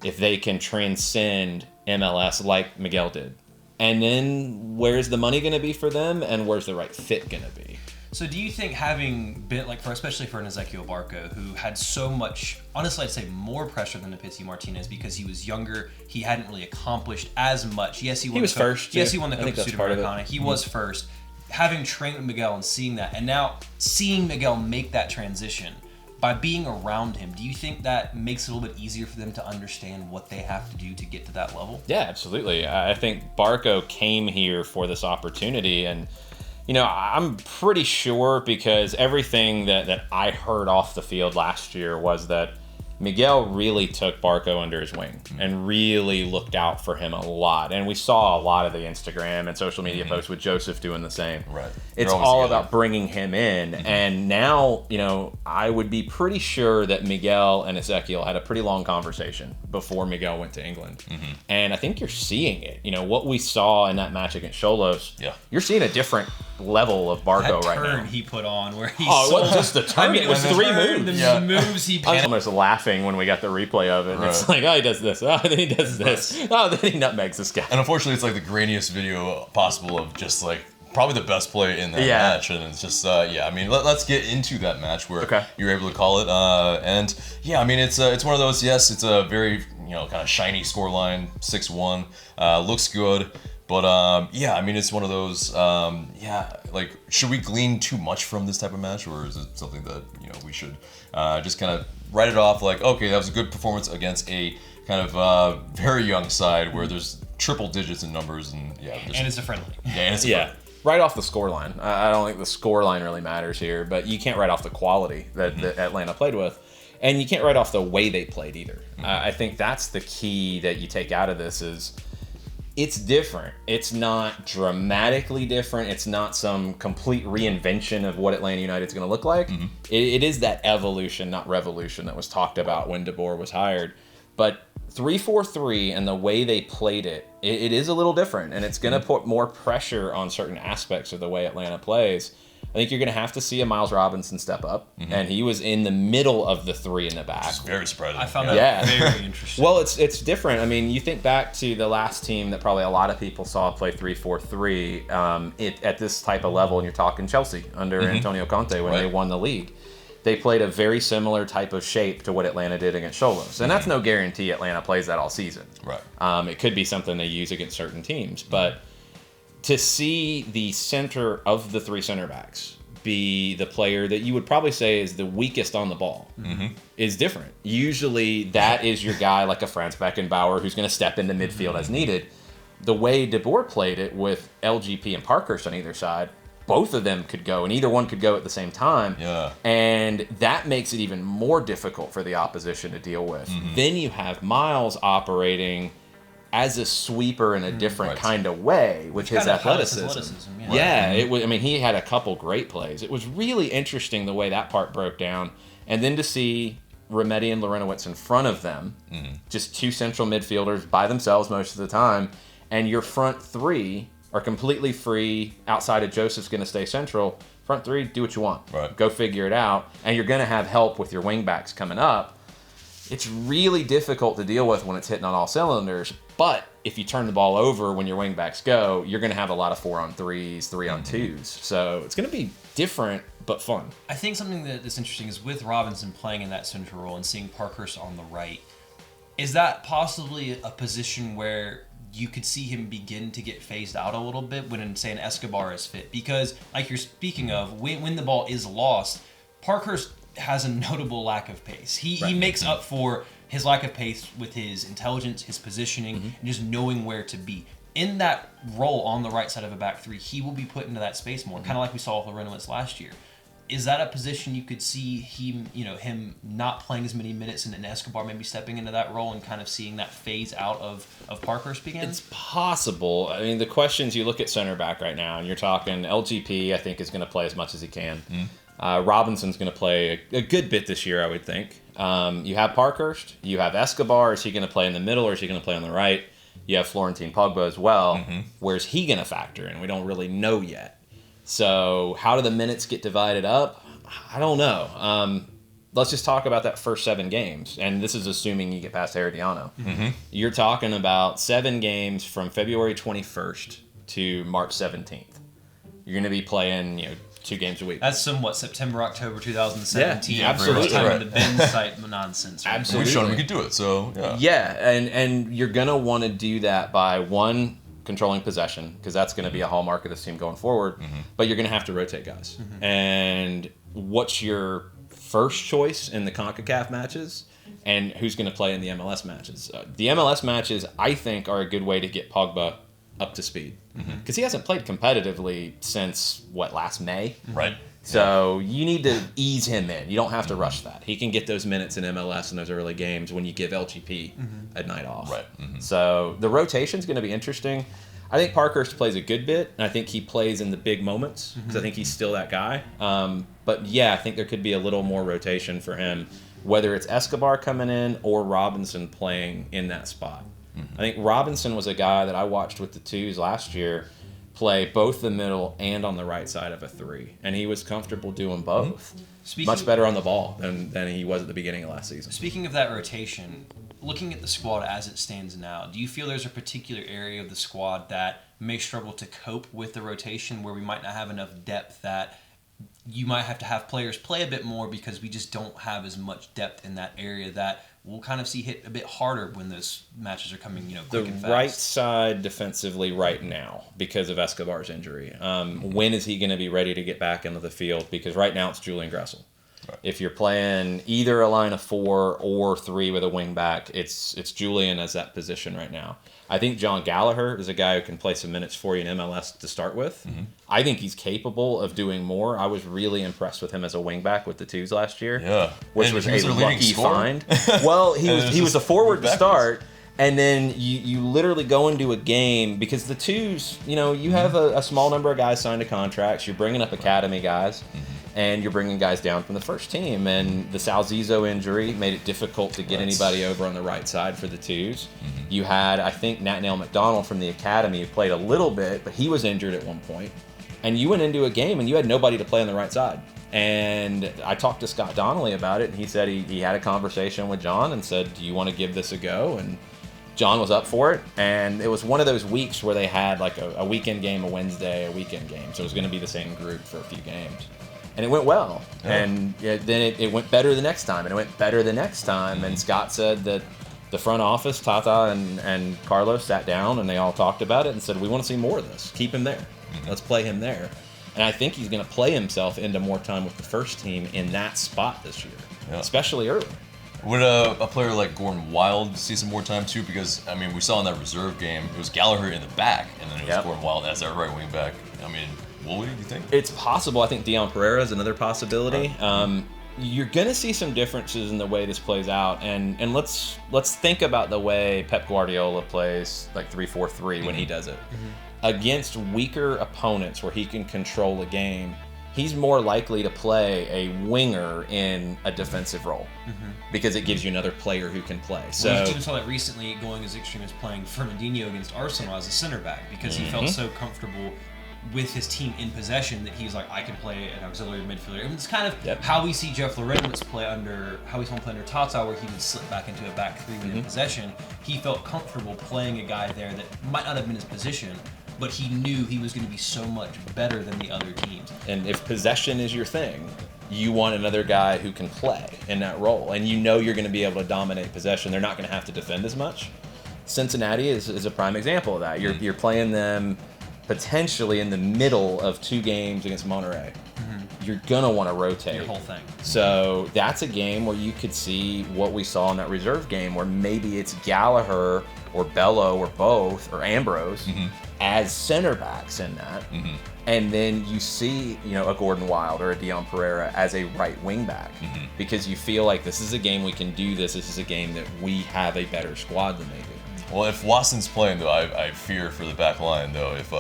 If they can transcend MLS like Miguel did. And then where's the money going to be for them, and where's the right fit going to be? So do you think having been, especially for an Ezequiel Barco, who had so much, honestly I'd say more pressure than a Pity Martinez because he was younger, he hadn't really accomplished as much. Yes, he was first. Yes, he won the Copa Sudamericana. He was first. Having trained with Miguel and seeing that, and now seeing Miguel make that transition, by being around him, do you think that makes it a little bit easier for them to understand what they have to do to get to that level? Yeah, absolutely. I think Barco came here for this opportunity, and I'm pretty sure because everything that I heard off the field last year was that Miguel really took Barco under his wing and really looked out for him a lot. And we saw a lot of the Instagram and social media posts with Joseph doing the same. Right. It's all about bringing him in. And now, I would be pretty sure that Miguel and Ezequiel had a pretty long conversation before Miguel went to England. And I think you're seeing it. What we saw in that match against Cholos, you're seeing a different level of Barco right now. That turn he put on where he it wasn't just a turn, it was 3 moves. The moves he I was almost laughing when we got the replay of it. And it's like, he does this. Then he does this. Then he nutmegs this guy. And unfortunately, it's like the grainiest video possible of just like probably the best play in that match, and it's just I mean, let's get into that match where you're able to call it, and I mean, it's one of those. Yes, it's a very kind of shiny scoreline, 6-1, looks good. But I mean, it's one of those. Like, should we glean too much from this type of match, or is it something that we should just kind of write it off? Like, okay, that was a good performance against a kind of very young side where there's triple digits in numbers, and and it's a friendly. Right off the scoreline. I don't think the scoreline really matters here, but you can't write off the quality that Atlanta played with, and you can't write off the way they played either. I think that's the key that you take out of this is. It's different. It's not dramatically different. It's not some complete reinvention of what Atlanta United's going to look like. It is that evolution, not revolution, that was talked about when DeBoer was hired. But 3-4-3 and the way they played it is a little different, and it's going to put more pressure on certain aspects of the way Atlanta plays. I think you're going to have to see a Myles Robinson step up, and he was in the middle of the three in the back. It's very surprising. I found that very interesting. Well, it's different. I mean, you think back to the last team that probably a lot of people saw play 3-4-3 at this type of level, and you're talking Chelsea under Antonio Conte when they won the league. They played a very similar type of shape to what Atlanta did against Xolos. And that's no guarantee Atlanta plays that all season. Right. It could be something they use against certain teams, but to see the center of the three center backs be the player that you would probably say is the weakest on the ball is different. Usually that is your guy like a Franz Beckenbauer who's going to step into midfield as needed. The way De Boer played it with LGP and Parkhurst on either side, both of them could go, and either one could go at the same time. Yeah. And that makes it even more difficult for the opposition to deal with. Then you have Myles operating as a sweeper in a different kind of way with his athleticism. It was. I mean, he had a couple great plays. It was really interesting the way that part broke down, and then to see Remedi and Lorenowitz in front of them, just two central midfielders by themselves most of the time, and your front three are completely free. Outside of Joseph's going to stay central. Front three, do what you want. Right. Go figure it out, and you're going to have help with your wing backs coming up. It's really difficult to deal with when it's hitting on all cylinders, but if you turn the ball over when your wingbacks go, you're going to have a lot of 4-on-3s, 3-on-2s. So it's going to be different, but fun. I think something that's interesting is with Robinson playing in that central role and seeing Parkhurst on the right, is that possibly a position where you could see him begin to get phased out a little bit when, say, an Escobar is fit? Because, like you're speaking of, when the ball is lost, Parkhurst has a notable lack of pace. He makes up for his lack of pace with his intelligence, his positioning, and just knowing where to be. In that role on the right side of a back three, he will be put into that space more, kind of like we saw with Lorenowitz last year. Is that a position you could see him not playing as many minutes and Escobar maybe stepping into that role and kind of seeing that phase out of Parkhurst begin? It's possible. I mean, the questions, you look at center back right now, and you're talking LGP, I think, is going to play as much as he can. Robinson's going to play a good bit this year, I would think. You have Parkhurst. You have Escobar. Is he going to play in the middle or is he going to play on the right? You have Florentine Pogba as well. Where's he going to factor in? We don't really know yet. So how do the minutes get divided up? I don't know. Let's just talk about that first 7 games. And this is assuming you get past Herediano. You're talking about 7 games from February 21st to March 17th. You're going to be playing, 2 games a week. That's somewhat September, October 2017. Yeah, absolutely. Time the Ben site nonsense. Right? Absolutely. We've shown we could do it, so and you're going to want to do that by, one, controlling possession, because that's going to be a hallmark of this team going forward, but you're going to have to rotate guys. And what's your first choice in the Concacaf matches, and who's going to play in the MLS matches? The MLS matches, I think, are a good way to get Pogba up to speed, because he hasn't played competitively since last May. Right. So you need to ease him in. You don't have to rush that. He can get those minutes in MLS in those early games when you give LGP a night off. Right. So the rotation's going to be interesting. I think Parkhurst plays a good bit, and I think he plays in the big moments, because I think he's still that guy. But yeah, I think there could be a little more rotation for him, whether it's Escobar coming in or Robinson playing in that spot. I think Robinson was a guy that I watched with the twos last year play both the middle and on the right side of a 3, and he was comfortable doing both. Much better on the ball than he was at the beginning of last season. Speaking of that rotation, looking at the squad as it stands now, do you feel there's a particular area of the squad that may struggle to cope with the rotation, where we might not have enough depth, that you might have to have players play a bit more because we just don't have as much depth in that area, that we'll kind of see hit a bit harder when those matches are coming, quick and fast? The right side defensively right now, because of Escobar's injury. When is he going to be ready to get back into the field? Because right now it's Julian Gressel. Right. If you're playing either a line of 4 or 3 with a wing back, it's Julian as that position right now. I think John Gallagher is a guy who can play some minutes for you in MLS to start with. Mm-hmm. I think he's capable of doing more. I was really impressed with him as a wing back with the Twos last year. Yeah. Which was a lucky find. Well, he was a forward to start. And then you literally go into a game, because the Twos, you have a small number of guys signed to contracts. You're bringing up academy guys. Mm-hmm. And you're bringing guys down from the first team. And the Salzizo injury made it difficult to get anybody over on the right side for the Twos. Mm-hmm. You had, I think, Nathaniel McDonald from the academy, who played a little bit, but he was injured at one point. And you went into a game and you had nobody to play on the right side. And I talked to Scott Donnelly about it, and he said he had a conversation with John and said, do you want to give this a go? And John was up for it. And it was one of those weeks where they had like a weekend game, a Wednesday, a weekend game. So it was going to be the same group for a few games. And it went well. Yeah. And then it went better the next time, and it went better the next time. Mm-hmm. And Scott said that the front office, Tata and Carlos, sat down and they all talked about it and said, we want to see more of this. Keep him there. Mm-hmm. Let's play him there. And I think he's going to play himself into more time with the first team in that spot this year, especially early. Would a player like Gordon Wild see some more time too? Because, we saw in that reserve game, it was Gallagher in the back, and then it was Gordon Wild as that right wing back. Will we, do you think? It's possible. I think Dion Pereira is another possibility. You're going to see some differences in the way this plays out. And let's think about the way Pep Guardiola plays like 3-4-3 when he does it. Mm-hmm. Against weaker opponents where he can control a game, he's more likely to play a winger in a defensive role, because it gives you another player who can play. So we even saw that recently, going as extreme as playing Fernandinho against Arsenal as a center back, because he felt so comfortable with his team in possession that he's like, I can play an auxiliary midfielder. And it's kind of how we see Jeff Lorenz play under Tata, where he would slip back into a back 3 when in possession. He felt comfortable playing a guy there that might not have been his position, but he knew he was going to be so much better than the other teams. And if possession is your thing, you want another guy who can play in that role. And you're going to be able to dominate possession. They're not going to have to defend as much. Cincinnati is a prime example of that. You're playing them potentially in the middle of 2 games against Monterrey. Mm-hmm. You're going to want to rotate your whole thing. So that's a game where you could see what we saw in that reserve game, where maybe it's Gallagher or Bello or both, or Ambrose as center backs in that. Mm-hmm. And then you see, a Gordon Wild or a Dion Pereira as a right wing back, because you feel like this is a game we can do this. This is a game that we have a better squad than they do. Well, if Watson's playing, though, I fear for the back line, though. If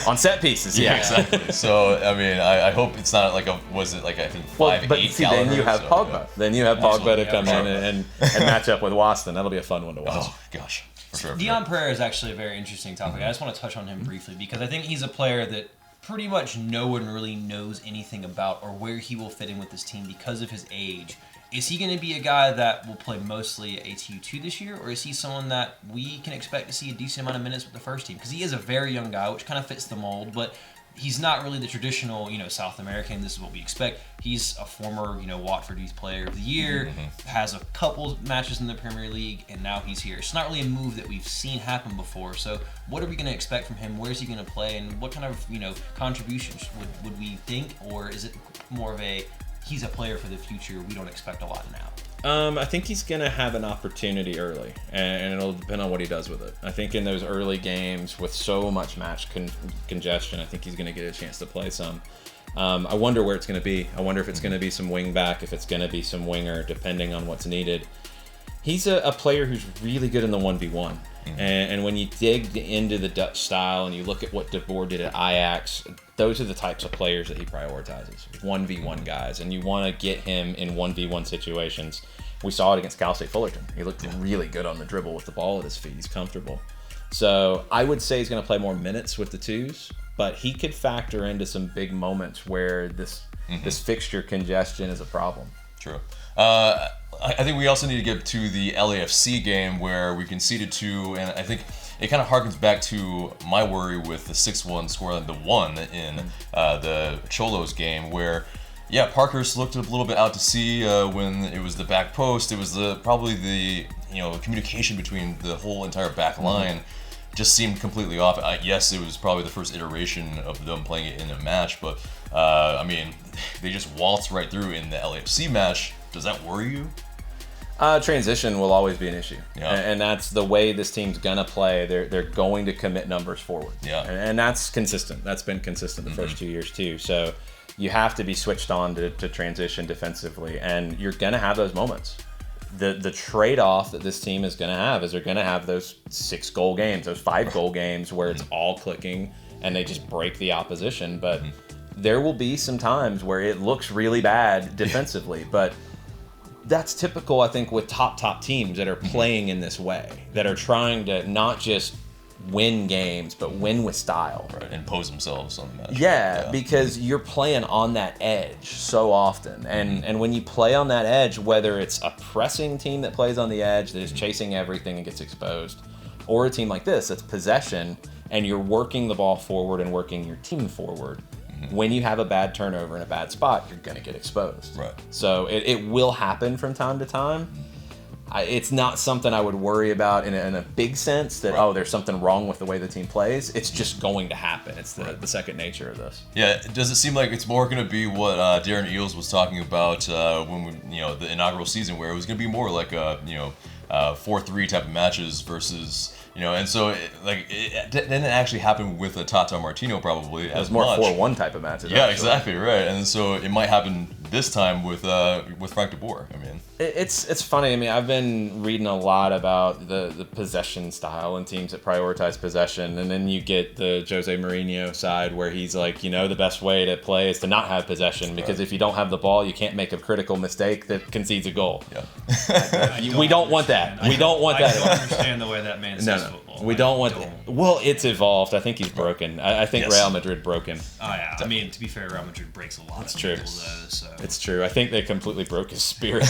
on set pieces, yeah, exactly. So, I hope it's not like I think 5'8" but see, Gallagher, then you have Pogba. Yeah. Then you have Pogba to come in and match up with Watson. That'll be a fun one to watch. Oh, gosh. For sure. Dion Pereira is actually a very interesting topic. I just want to touch on him briefly, because I think he's a player that pretty much no one really knows anything about, or where he will fit in with this team because of his age. Is he going to be a guy that will play mostly at ATL UTD this year, or is he someone that we can expect to see a decent amount of minutes with the first team? Because he is a very young guy, which kind of fits the mold, but he's not really the traditional, South American, this is what we expect. He's a former, Watford Youth Player of the Year, has a couple matches in the Premier League, and now he's here. It's not really a move that we've seen happen before. So what are we going to expect from him? Where's he going to play? And what kind of, contributions would we think? Or is it more of a, he's a player for the future, we don't expect a lot now? I think he's going to have an opportunity early, and it'll depend on what he does with it. I think in those early games with so much match congestion, I think he's going to get a chance to play some. I wonder where it's going to be. I wonder if it's going to be some wing back, if it's going to be some winger, depending on what's needed. He's a player who's really good in the 1v1. And when you dig into the Dutch style and you look at what De Boer did at Ajax, those are the types of players that he prioritizes, 1v1 guys. And you want to get him in 1v1 situations. We saw it against Cal State Fullerton. He looked really good on the dribble with the ball at his feet. He's comfortable. So I would say he's going to play more minutes with the twos, but he could factor into some big moments where this fixture congestion is a problem. True. I think we also need to get to the LAFC game where we conceded 2, and I think it kind of harkens back to my worry with the 6-1 scoreline, the 1 in the Cholos game, where Parkhurst looked a little bit out to sea when it was the back post. It was probably the communication between the whole entire back line just seemed completely off. Yes, it was probably the first iteration of them playing it in a match, but I mean, they just waltzed right through in the LAFC match. Does that worry you? Transition will always be an issue, and that's the way this team's gonna play. They're going to commit numbers forward, and that's consistent. That's been consistent the first 2 years too. So you have to be switched on to transition defensively, and you're gonna have those moments. The trade-off that this team is gonna have is they're gonna have those 6-goal games, those 5-goal games where it's all clicking and they just break the opposition. But there will be some times where it looks really bad defensively, but that's typical, I think, with top teams that are playing in this way, that are trying to not just win games, but win with style. Right, impose themselves on the match. Yeah, because you're playing on that edge so often. And when you play on that edge, whether it's a pressing team that plays on the edge, that is chasing everything and gets exposed, or a team like this that's possession, and you're working the ball forward and working your team forward, when you have a bad turnover in a bad spot, you're going to get exposed. Right. So it will happen from time to time. It's not something I would worry about in a big sense that, there's something wrong with the way the team plays. It's just going to happen. It's the second nature of this. Yeah, does it seem like it's more going to be what Darren Eales was talking about when the inaugural season, where it was going to be more like a 4-3 type of matches versus and so it didn't actually happen with a Tata Martino probably. It was more 4-1 type of matches. Yeah, exactly right. And so it might happen this time with Frank de Boer. I mean, it's funny. I mean, I've been reading a lot about the possession style and teams that prioritize possession, and then you get the Jose Mourinho side where he's like, the best way to play is to not have possession, because if you don't have the ball, you can't make a critical mistake that concedes a goal. Yeah. We don't want that. We don't want that. I don't understand the way that man sees football. We don't want that. Well, it's evolved. I think he's broken. I think Real Madrid broke him. Oh, yeah. I mean, to be fair, Real Madrid breaks a lot That's of true. people, though. So. It's true. I think they completely broke his spirit.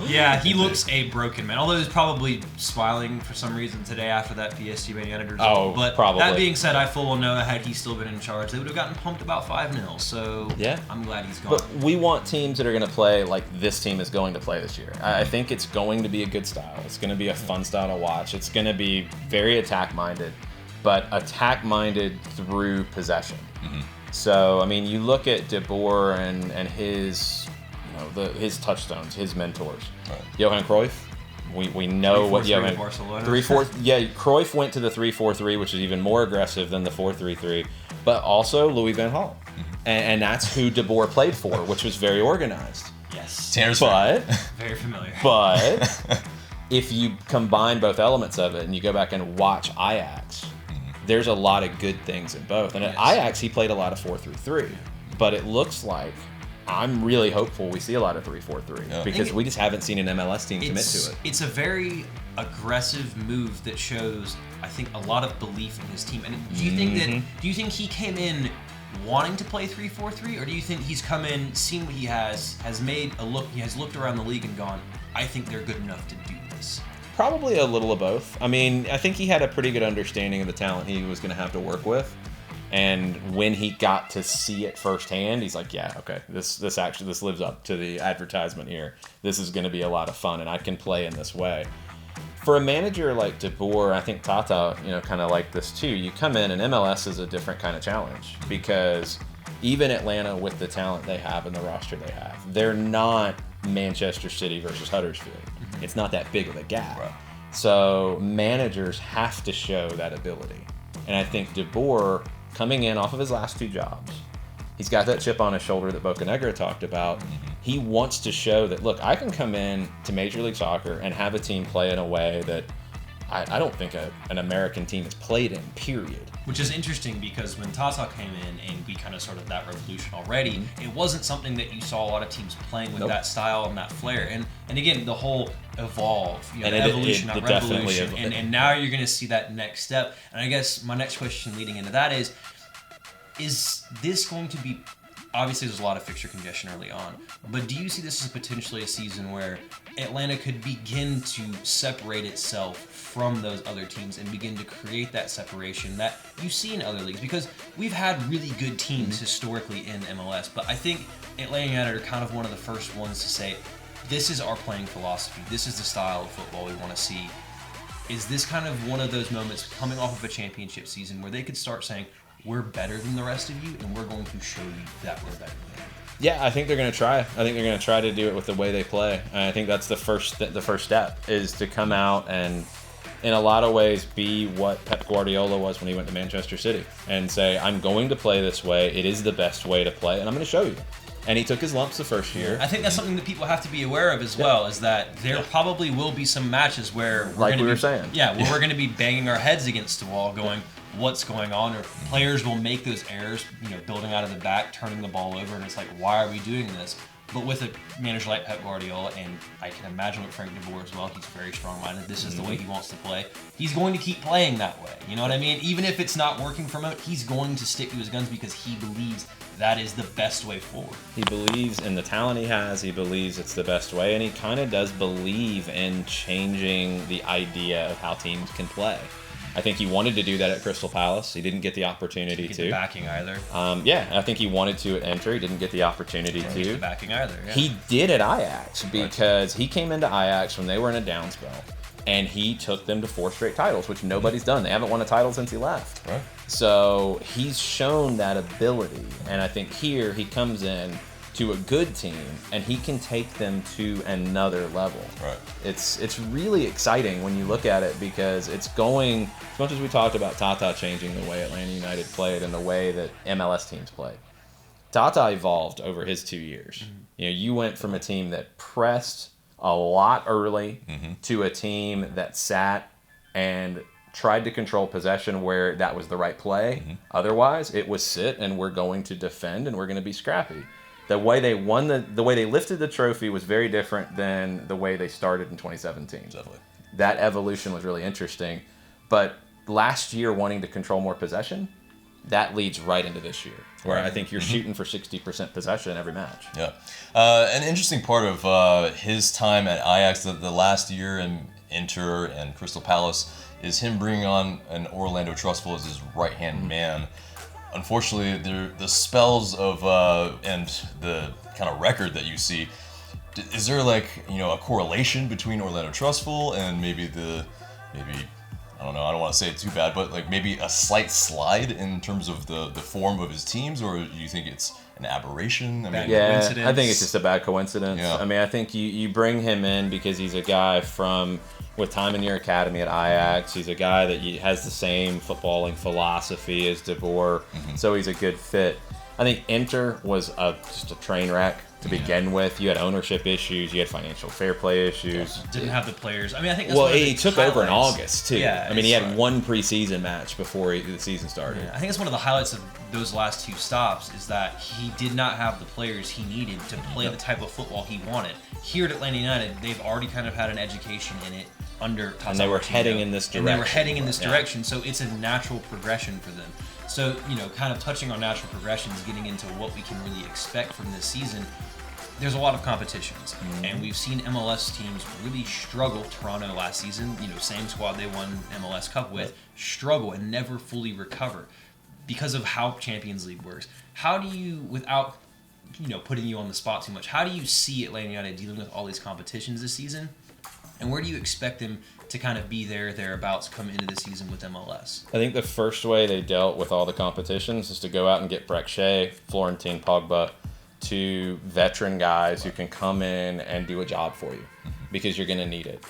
Yeah, he looks a broken man. Although he's probably smiling for some reason today after that PSG Man United result. But probably. That being said, I full well know had he still been in charge, they would have gotten pumped about 5-0. So I'm glad he's gone. But we want teams that are going to play like this team is going to play this year. I think it's going to be a good style. It's going to be a fun style to watch. It's going to be very attack-minded, but attack-minded through possession. So, I mean, you look at De Boer and his, his touchstones, his mentors. Right. Johan Cruyff. We know what Johan. 3-4. Yeah, Cruyff went to the 3-4-3, which is even more aggressive than the 4-3-3. But also Louis van Gaal, and that's who De Boer played for, which was very organized. Yes. Very familiar. But if you combine both elements of it and you go back and watch Ajax, there's a lot of good things in both. And at Ajax, he played a lot of 4-3-3. But it looks like I'm really hopeful we see a lot of 3-4-3 because we just haven't seen an MLS team commit to it. It's a very aggressive move that shows, I think, a lot of belief in his team. And do you think he came in wanting to play 3-4-3, or do you think he's come in, seen what he has made a look, he has looked around the league and gone, I think they're good enough to do this? Probably a little of both. I mean, I think he had a pretty good understanding of the talent he was going to have to work with. And when he got to see it firsthand, he's like, yeah, okay, this lives up to the advertisement here. This is going to be a lot of fun, and I can play in this way. For a manager like De Boer, I think Tata, kind of like this too. You come in, and MLS is a different kind of challenge because even Atlanta, with the talent they have and the roster they have, they're not Manchester City versus Huddersfield. It's not that big of a gap. Right. So managers have to show that ability. And I think De Boer, coming in off of his last 2 jobs, he's got that chip on his shoulder that Bocanegra talked about. He wants to show that, look, I can come in to Major League Soccer and have a team play in a way that I don't think an American team has played in, period. Which is interesting because when Tata came in and we kind of started that revolution already, it wasn't something that you saw a lot of teams playing with that style and that flair. And again, the whole evolve, evolution, not revolution. And now you're going to see that next step. And I guess my next question leading into that is this going to be obviously there's a lot of fixture congestion early on, but do you see this as potentially a season where Atlanta could begin to separate itself from those other teams and begin to create that separation that you see in other leagues? Because we've had really good teams historically in MLS, but I think Atlanta United are kind of one of the first ones to say, this is our playing philosophy, this is the style of football we want to see. Is this kind of one of those moments coming off of a championship season where they could start saying, we're better than the rest of you, and we're going to show you that we're better than you? Yeah, I think they're going to try. I think they're going to try to do it with the way they play. And I think that's the first step is to come out and, in a lot of ways, be what Pep Guardiola was when he went to Manchester City and say, I'm going to play this way. It is the best way to play, and I'm going to show you. And he took his lumps the first year. I think that's something that people have to be aware of as well, is that there probably will be some matches where we're like we were saying. Yeah, where we're going to be banging our heads against the wall going, what's going on? Or players will make those errors, building out of the back, turning the ball over, and it's like, why are we doing this? But with a manager like Pep Guardiola, and I can imagine with Frank de Boer as well, he's very strong-minded. This is the way he wants to play. He's going to keep playing that way. You know what I mean? Even if it's not working for him, he's going to stick to his guns because he believes that is the best way forward. He believes in the talent he has. He believes it's the best way, and he kind of does believe in changing the idea of how teams can play. I think he wanted to do that at Crystal Palace. He didn't get the opportunity to. The backing either. I think he wanted to at Inter. He didn't get the opportunity to. The backing either. Yeah. He did at Ajax because he came into Ajax when they were in a down spell, and he took them to 4 straight titles, which nobody's done. They haven't won a title since he left. Right. So he's shown that ability, and I think here he comes in to a good team, and he can take them to another level. Right. It's really exciting when you look at it because it's going, as much as we talked about Tata changing the way Atlanta United played and the way that MLS teams play, Tata evolved over his 2 years. You went from a team that pressed a lot early to a team that sat and tried to control possession where that was the right play. Otherwise, it was sit and we're going to defend and we're going to be scrappy. The way they won the way they lifted the trophy was very different than the way they started in 2017. Definitely. That evolution was really interesting. But last year, wanting to control more possession, that leads right into this year, where I think you're shooting for 60% possession every match. Yeah. An interesting part of his time at Ajax, the last year in Inter and Crystal Palace, is him bringing on an Orlando Trustful as his right-hand man. Unfortunately, the spells of and the kind of record that you see, is there a correlation between Orlando Trustful and maybe I don't know, I don't want to say it too bad, but maybe a slight slide in terms of the form of his teams, or do you think it's an aberration? I think it's just a bad coincidence. Yeah. I think you bring him in because he's a guy with time in your academy at Ajax. He's a guy that has the same footballing philosophy as De Boer, so he's a good fit. I think Inter was just a train wreck to begin with. You had ownership issues, you had financial fair play issues. Didn't have the players. I think that's he took over in August too. Yeah, he had one preseason match before the season started. Yeah, I think it's one of the highlights of those last 2 stops is that he did not have the players he needed to play the type of football he wanted. Here at Atlanta United, they've already kind of had an education in it under Tata and they were heading in this direction. So it's a natural progression for them. So, kind of touching on natural progressions, getting into what we can really expect from this season, there's a lot of competitions. And we've seen MLS teams really struggle. Toronto last season, same squad they won MLS Cup with, struggle and never fully recover because of how Champions League works. How do you, without putting you on the spot too much, how do you see Atlanta United dealing with all these competitions this season? And where do you expect them to kind of be thereabouts come into the season with MLS? I think the first way they dealt with all the competitions is to go out and get Brek Shea, Florentine Pogba, 2 veteran guys who can come in and do a job for you because you're going to need it.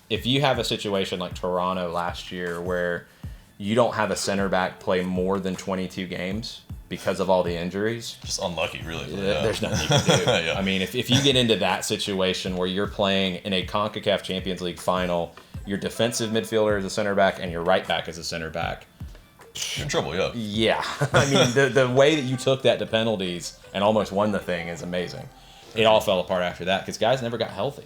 If you have a situation like Toronto last year where you don't have a center back play more than 22 games because of all the injuries. Just unlucky, really. There's nothing you can do. Yeah. If you get into that situation where you're playing in a Concacaf Champions League final, your defensive midfielder is a center back and your right back is a center back, you're in trouble, yeah. Yeah. The way that you took that to penalties and almost won the thing is amazing. It all fell apart after that because guys never got healthy.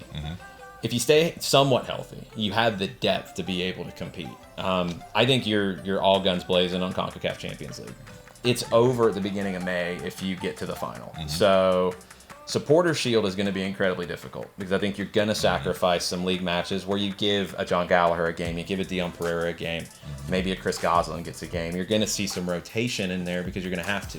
If you stay somewhat healthy, you have the depth to be able to compete. I think you're all guns blazing on CONCACAF Champions League. it's over at the beginning of May if you get to the final. So Supporter Shield is going to be incredibly difficult because I think you're going to sacrifice some league matches where you give a John Gallagher a game, you give a Dion Pereira a game, maybe a Chris Goslin gets a game. You're going to see some rotation in there because you're going to have to.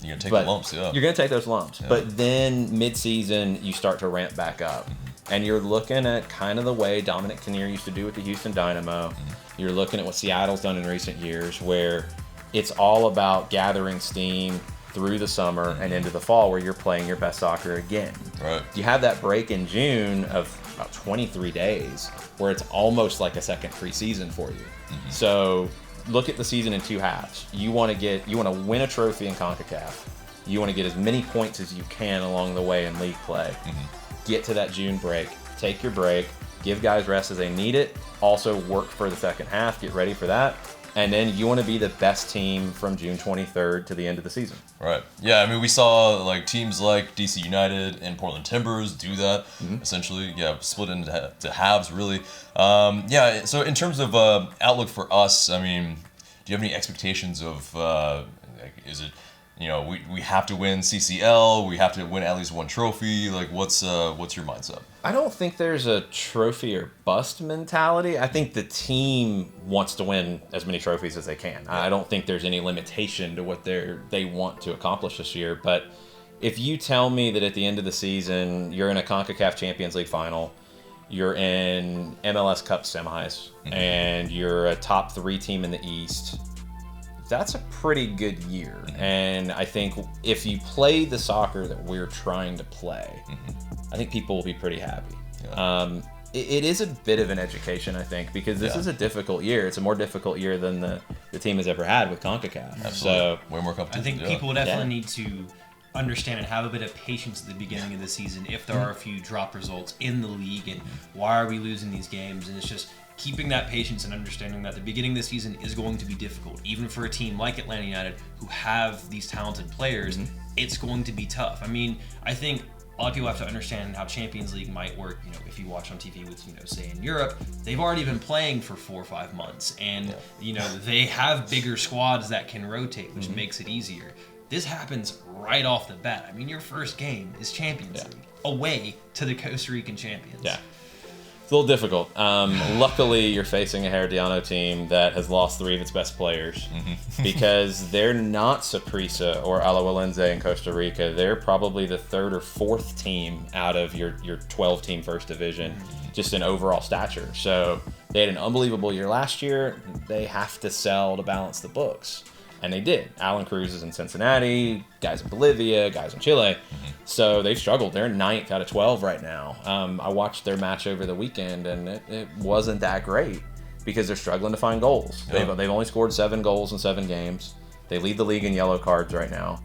You're going to take the lumps, yeah. You're going to take those lumps. Yeah. But then mid-season, you start to ramp back up. And you're looking at kind of the way Dominic Kinnear used to do with the Houston Dynamo. You're looking at what Seattle's done in recent years where it's all about gathering steam through the summer and into the fall where you're playing your best soccer again. Right. You have that break in June of about 23 days where it's almost like a second preseason for you. So look at the season in two halves. You want to win a trophy in CONCACAF. You want to get as many points as you can along the way in league play. Get to that June break. Take your break. Give guys rest as they need it. Also work for the second half. Get ready for that. And then you want to be the best team from June 23rd to the end of the season. Right. Yeah, I mean, we saw like teams like DC United and Portland Timbers do that, essentially. Yeah, split into halves, really. Yeah, so in terms of outlook for us, I mean, do you have any expectations of, is it, you know, we have to win CCL, we have to win at least one trophy? Like, what's your mindset? I don't think there's a trophy or bust mentality. I think the team wants to win as many trophies as they can. I don't think there's any limitation to what they want to accomplish this year. But if you tell me that at the end of the season, you're in a Concacaf Champions League final, you're in MLS Cup semis, and you're a top 3 team in the East, that's a pretty good year. And I think if you play the soccer that we're trying to play, I think people will be pretty happy. Yeah. It is a bit of an education, I think, because this is a difficult year. It's a more difficult year than the team has ever had with CONCACAF. Absolutely. So way more competition. I think people definitely need to understand and have a bit of patience at the beginning of the season if there are a few drop results in the league and why are we losing these games. And it's just keeping that patience and understanding that the beginning of the season is going to be difficult. Even for a team like Atlanta United who have these talented players, it's going to be tough. I mean, I think a lot of people have to understand how Champions League might work. You know, if you watch on TV with, you know, say in Europe, they've already been playing for 4 or 5 months, and you know they have bigger squads that can rotate, which makes it easier. This happens right off the bat. I mean, your first game is Champions League away to the Costa Rican champions. Yeah. It's a little difficult. Luckily, you're facing a Herediano team that has lost 3 of its best players because they're not Saprissa or Alajuelense in Costa Rica. They're probably the 3rd or 4th team out of your 12-team first division, just in overall stature. So they had an unbelievable year last year. They have to sell to balance the books. And they did. Alan Cruz is in Cincinnati, guys in Bolivia, guys in Chile. So they've struggled. They're 9th out of 12 right now. I watched their match over the weekend, and it wasn't that great because they're struggling to find goals. They've only scored 7 goals in 7 games. They lead the league in yellow cards right now.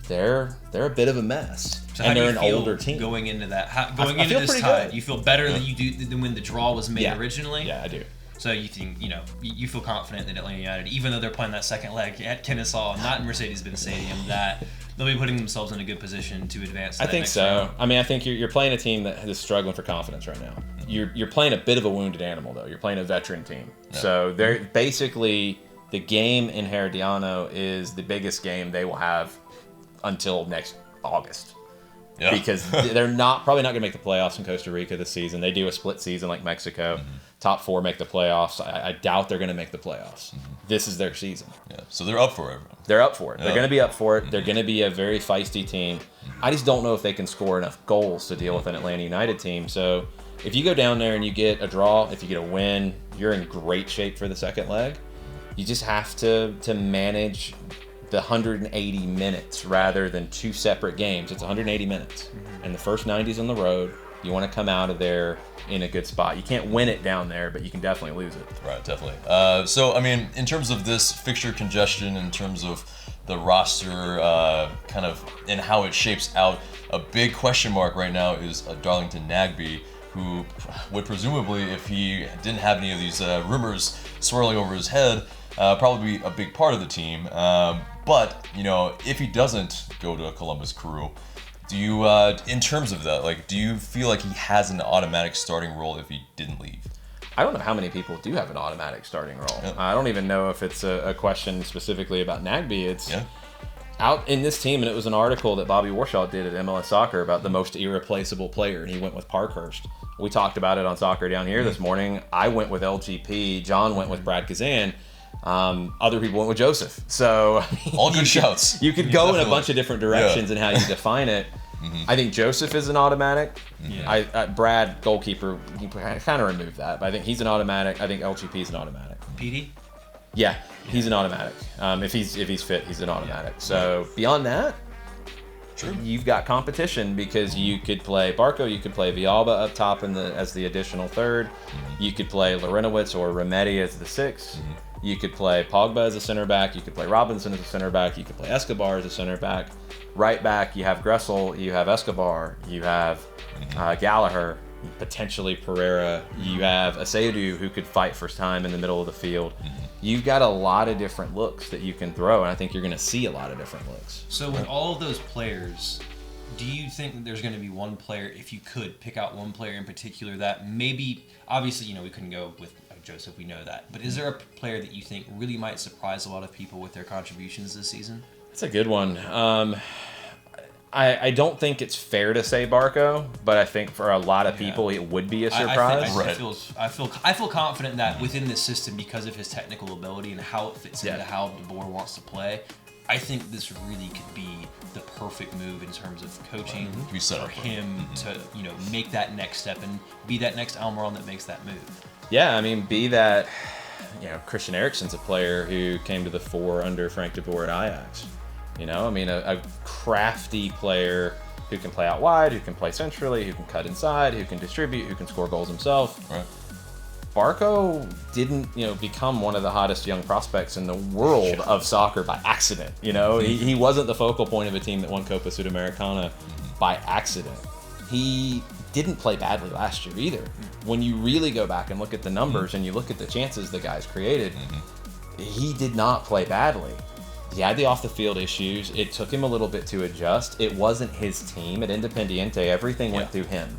They're a bit of a mess. So and how they're do an you feel older team. going into that? Going I into feel this pretty tie, good. you feel better than you do than when the draw was made originally? Yeah, I do. So you think, you know, you feel confident that Atlanta United, even though they're playing that second leg at Kennesaw, not in Mercedes-Benz Stadium, that they'll be putting themselves in a good position to advance to that next round? I mean, I think you're playing a team that is struggling for confidence right now. You're playing a bit of a wounded animal, though. You're playing a veteran team. Yeah. So they're basically, the game in Herediano is the biggest game they will have until next August. Yeah. Because they're probably not going to make the playoffs in Costa Rica this season. They do a split season like Mexico. Top 4 make the playoffs. I doubt they're going to make the playoffs. This is their season. Yeah. So they're up for it. They're up for it. Yeah. They're going to be up for it. They're going to be a very feisty team. I just don't know if they can score enough goals to deal with an Atlanta United team. So if you go down there and you get a draw, if you get a win, you're in great shape for the second leg. You just have to manage the 180 minutes rather than 2 separate games. It's 180 minutes. And the first 90's on the road. You want to come out of there in a good spot. You can't win it down there, but you can definitely lose it. Right, definitely. So, I mean, in terms of this fixture congestion, in terms of the roster kind of and how it shapes out, a big question mark right now is Darlington Nagbe, who would presumably, if he didn't have any of these rumors swirling over his head, probably be a big part of the team. But, you know, if he doesn't go to Columbus Crew, do you, in terms of that, like, do you feel like he has an automatic starting role if he didn't leave? I don't know how many people do have an automatic starting role. Yeah. I don't even know if it's a question specifically about Nagbe. It's out in this team, and it was an article that Bobby Warshaw did at MLS Soccer about the most irreplaceable player, and he went with Parkhurst. We talked about it on Soccer Down Here this morning. I went with LGP. John went with Brad Kazan. Other people went with Joseph. So I mean, all good shouts. You could go in a bunch of different directions in how you define it. I think Joseph is an automatic. Brad, goalkeeper, he kind of removed that, but I think he's an automatic. I think LGP is an automatic. PD? Yeah, he's an automatic. If he's fit, he's an automatic. So beyond that, you've got competition because you could play Barco, you could play Villalba up top as the additional third. You could play Lorinowitz or Remedi as the sixth. You could play Pogba as a center back. You could play Robinson as a center back. You could play Escobar as a center back. Right back, you have Gressel, you have Escobar, you have Gallagher, potentially Pereira. You have Aseudu, who could fight first time in the middle of the field. You've got a lot of different looks that you can throw, and I think you're going to see a lot of different looks. So with all of those players, do you think that there's going to be one player, if you could pick out one player in particular that maybe, obviously, we couldn't go with Joseph, we know that, but is there a player that you think really might surprise a lot of people with their contributions this season? That's a good one. I don't think it's fair to say Barco, but I think for a lot of people it would be a surprise. I feel confident that within this system, because of his technical ability and how it fits into how De Boer wants to play, I think this really could be the perfect move in terms of coaching for him to make that next step and be that next Almirón that makes that move. Yeah, I mean, be that Christian Eriksen's a player who came to the fore under Frank De Boer at Ajax. I mean, a crafty player who can play out wide, who can play centrally, who can cut inside, who can distribute, who can score goals himself. Right. Barco didn't, become one of the hottest young prospects in the world of soccer by accident. He wasn't the focal point of a team that won Copa Sudamericana by accident. He didn't play badly last year either. When you really go back and look at the numbers and you look at the chances the guys created, he did not play badly. He had the off-the-field issues. It took him a little bit to adjust. It wasn't his team. At Independiente, everything went through him.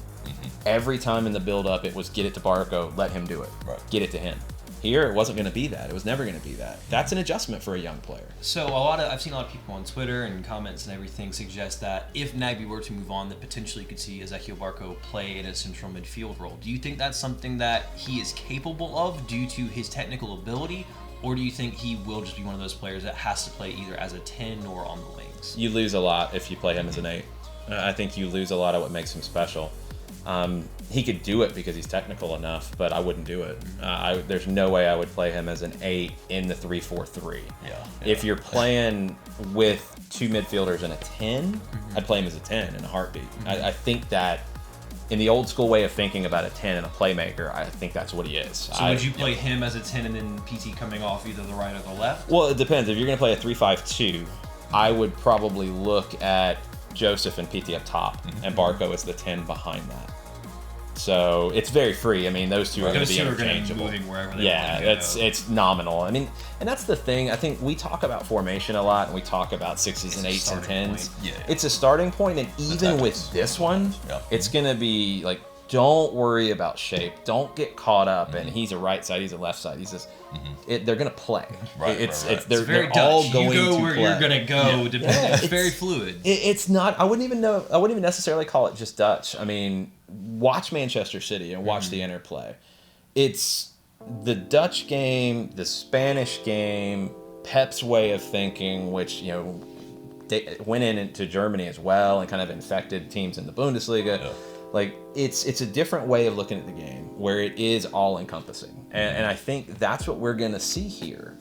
Every time in the build-up, it was get it to Barco, let him do it. Right. Get it to him. Here, it wasn't going to be that. It was never going to be that. That's an adjustment for a young player. So I've seen a lot of people on Twitter and comments and everything suggest that if Nagbe were to move on, that potentially could see Ezequiel Barco play in a central midfield role. Do you think that's something that he is capable of due to his technical ability? Or do you think he will just be one of those players that has to play either as a 10 or on the wings? You lose a lot if you play him as an 8. I think you lose a lot of what makes him special. He could do it because he's technical enough, but I wouldn't do it. There's no way I would play him as an 8 in the 3-4-3. If you're playing with 2 midfielders and a 10, I'd play him as a 10 in a heartbeat. I think that in the old school way of thinking about a 10 and a playmaker, I think that's what he is. So would you play him as a 10 and then PT coming off either the right or the left? Well, it depends. If you're going to play a 3-5-2, I would probably look at Joseph and PT up top and Barco as the 10 behind that. So it's very free. I mean, those two are going to be interchangeable. It's nominal. I mean, and that's the thing. I think we talk about formation a lot, and we talk about 6s and 8s and 10s. It's a starting point, and even with this one, it's going to be like, don't worry about shape. Don't get caught up. And he's a right side, he's a left side. He's just, they're going to play. They're all going to play. You go where you're going to go. It's very fluid. It's not. I wouldn't even necessarily call it just Dutch. I mean, watch Manchester City and watch the interplay. It's the Dutch game, the Spanish game, Pep's way of thinking, which went into Germany as well and kind of infected teams in the Bundesliga. Like it's a different way of looking at the game where it is all encompassing, and I think that's what we're gonna see here,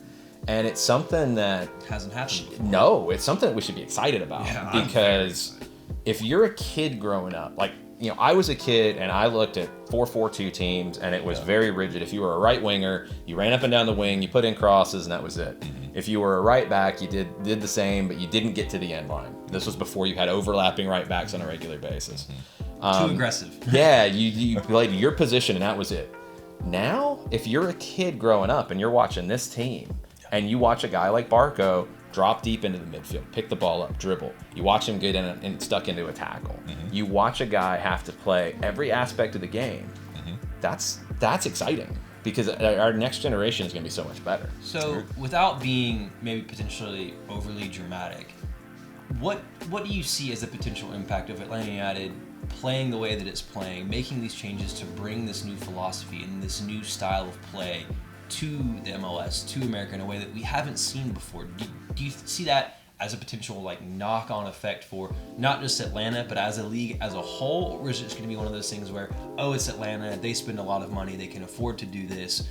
and it's something that hasn't happened before. No, it's something that we should be excited about because if you're a kid growing up, like I was a kid and I looked at 4-4-2 teams and it was very rigid. If you were a right winger, you ran up and down the wing, you put in crosses, and that was it. If you were a right back, you did the same, but you didn't get to the end line. This was before you had overlapping right backs on a regular basis. Too aggressive. You played your position and that was it. Now, if you're a kid growing up and you're watching this team and you watch a guy like Barco drop deep into the midfield, pick the ball up, dribble, you watch him get in and stuck into a tackle. You watch a guy have to play every aspect of the game. That's that's exciting because our next generation is going to be so much better. So, without being maybe potentially overly dramatic, what do you see as the potential impact of Atlanta United playing the way that it's playing, making these changes to bring this new philosophy and this new style of play to the MLS, to America in a way that we haven't seen before? Do you see that as a potential knock-on effect for not just Atlanta, but as a league as a whole? Or is it just going to be one of those things where, it's Atlanta, they spend a lot of money, they can afford to do this,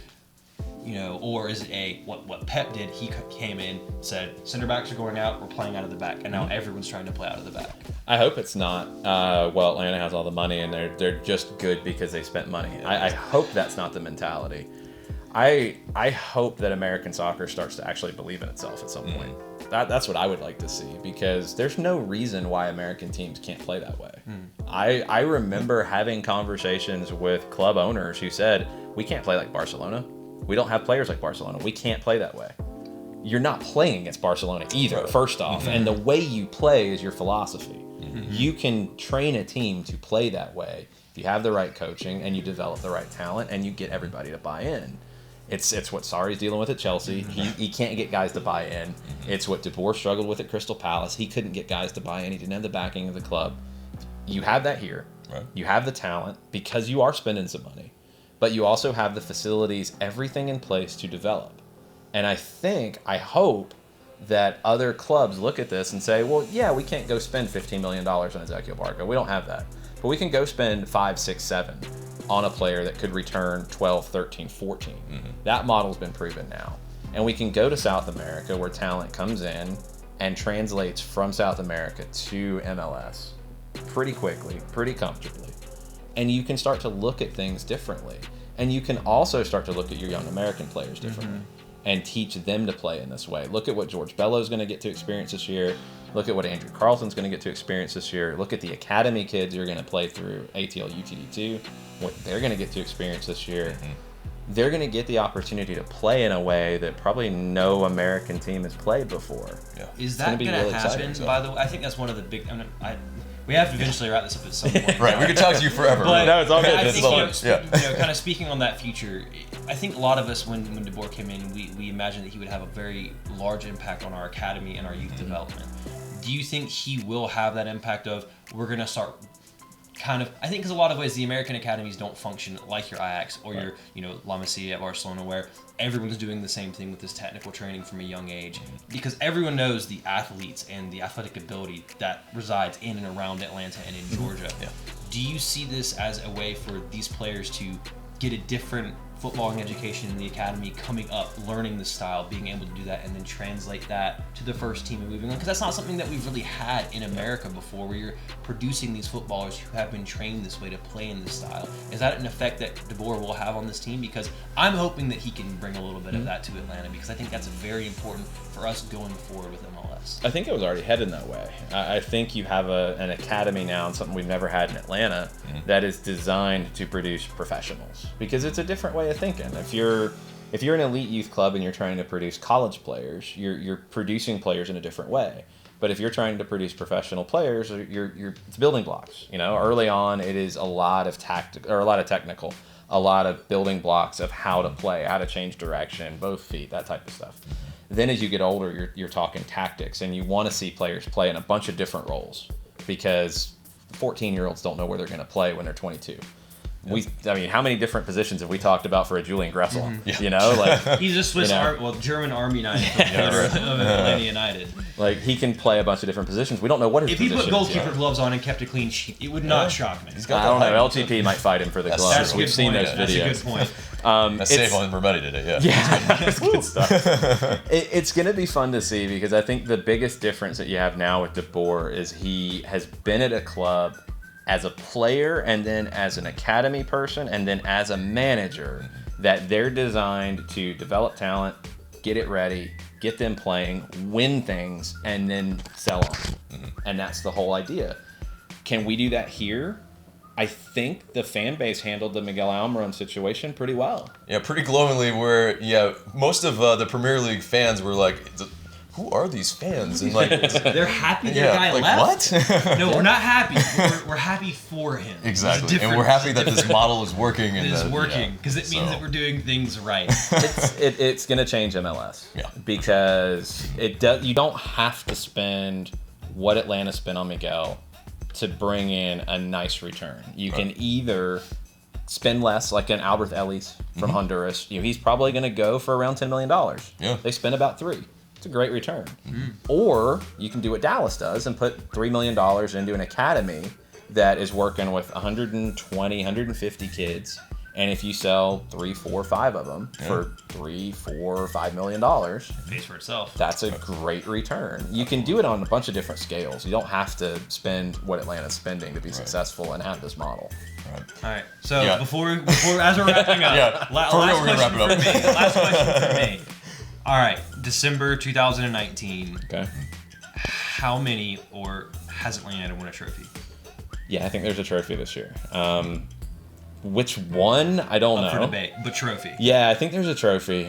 or is it what Pep did? He came in, said, center backs are going out, we're playing out of the back, and now everyone's trying to play out of the back. I hope it's not, Atlanta has all the money and they're just good because they spent money. I hope that's not the mentality. I hope that American soccer starts to actually believe in itself at some point. That's what I would like to see, because there's no reason why American teams can't play that way. I remember having conversations with club owners who said, we can't play like Barcelona. We don't have players like Barcelona. We can't play that way. You're not playing against Barcelona either, first off. And the way you play is your philosophy. You can train a team to play that way if you have the right coaching and you develop the right talent and you get everybody to buy in. It's what Sarri's dealing with at Chelsea. He can't get guys to buy in. It's what De Boer struggled with at Crystal Palace. He couldn't get guys to buy in. He didn't have the backing of the club. You have that here. Right. You have the talent because you are spending some money. But you also have the facilities, everything in place to develop. And I hope that other clubs look at this and say, well, yeah, we can't go spend $15 million on Ezequiel Barco. We don't have that. But we can go spend 5, 6, 7 on a player that could return 12, 13, 14. That model's been proven now. And we can go to South America where talent comes in and translates from South America to MLS pretty quickly, pretty comfortably. And you can start to look at things differently. And you can also start to look at your young American players differently and teach them to play in this way. Look at what George Bello's going to get to experience this year. Look at what Andrew Carlson's going to get to experience this year. Look at the academy kids who are going to play through ATL UTD2, what they're going to get to experience this year. They're going to get the opportunity to play in a way that probably no American team has played before. Yeah. Is that going to happen, by the way? I think that's one of the big... we have to eventually wrap this up at some point. Right, we could talk to you forever. But no, it's all good. I think, kind of speaking on that future, I think a lot of us, when De Boer came in, we imagined that he would have a very large impact on our academy and our youth development. Do you think he will have that impact of, we're going to start kind of... I think because a lot of ways the American academies don't function like your Ajax or your, La Masia at Barcelona, where everyone's doing the same thing with this technical training from a young age, because everyone knows the athletes and the athletic ability that resides in and around Atlanta and in Georgia. Do you see this as a way for these players to get a different footballing education in the academy, coming up, learning the style, being able to do that, and then translate that to the first team and moving on? Because that's not something that we've really had in America before, where you're producing these footballers who have been trained this way to play in this style. Is that an effect that De Boer will have on this team? Because I'm hoping that he can bring a little bit of that to Atlanta, because I think that's very important for us going forward with MLS. I think it was already headed that way. I think you have an academy now, and something we've never had in Atlanta, that is designed to produce professionals, because it's a different way of thinking. If you're an elite youth club and you're trying to produce college players, you're producing players in a different way. But if you're trying to produce professional players, it's building blocks. Early on, it is a lot of technical, a lot of building blocks of how to play, how to change direction, both feet, that type of stuff. Then as you get older, you're talking tactics, and you want to see players play in a bunch of different roles, because 14-year-olds don't know where they're going to play when they're 22. How many different positions have we talked about for a Julian Gressel? He's a Swiss German Army knife of Atlanta United. He can play a bunch of different positions. We don't know what his position is. If he put goalkeeper gloves on and kept a clean sheet, it would not shock me. I don't know. LTP might fight him for the gloves. We've seen those videos. That's a good point. That's safe on Rometti today. That's good stuff. It's going to be fun to see, because I think the biggest difference that you have now with De Boer is he has been at a club as a player, and then as an academy person, and then as a manager, that they're designed to develop talent, get it ready, get them playing, win things, and then sell them. And that's the whole idea. Can we do that here? I think the fan base handled the Miguel Almiron situation pretty well. Yeah, pretty glowingly, where, most of the Premier League fans were like, who are these fans? And like, they're happy their guy like, left. What? No, we're not happy. We're happy for him. Exactly, and we're happy that this model is working. It is working because it means that we're doing things right. It's going to change MLS. Yeah. Because you don't have to spend what Atlanta spent on Miguel to bring in a nice return. You can either spend less, like an Albert Ellis from Honduras. He's probably going to go for around $10 million. Yeah. They spent about $3 million. It's a great return. Or you can do what Dallas does and put $3 million into an academy that is working with 120, 150 kids. And if you sell 3, 4, 5 of them for $3, $4, $5 million, it pays for itself. That's a great return. You can do it on a bunch of different scales. You don't have to spend what Atlanta's spending to be successful and have this model. All right. So before as we're wrapping up, last question for me. All right, December 2019. Okay. How many or has Atlanta won a trophy? Yeah, I think there's a trophy this year. Which one? I don't know. Up for debate, but trophy. Yeah, I think there's a trophy.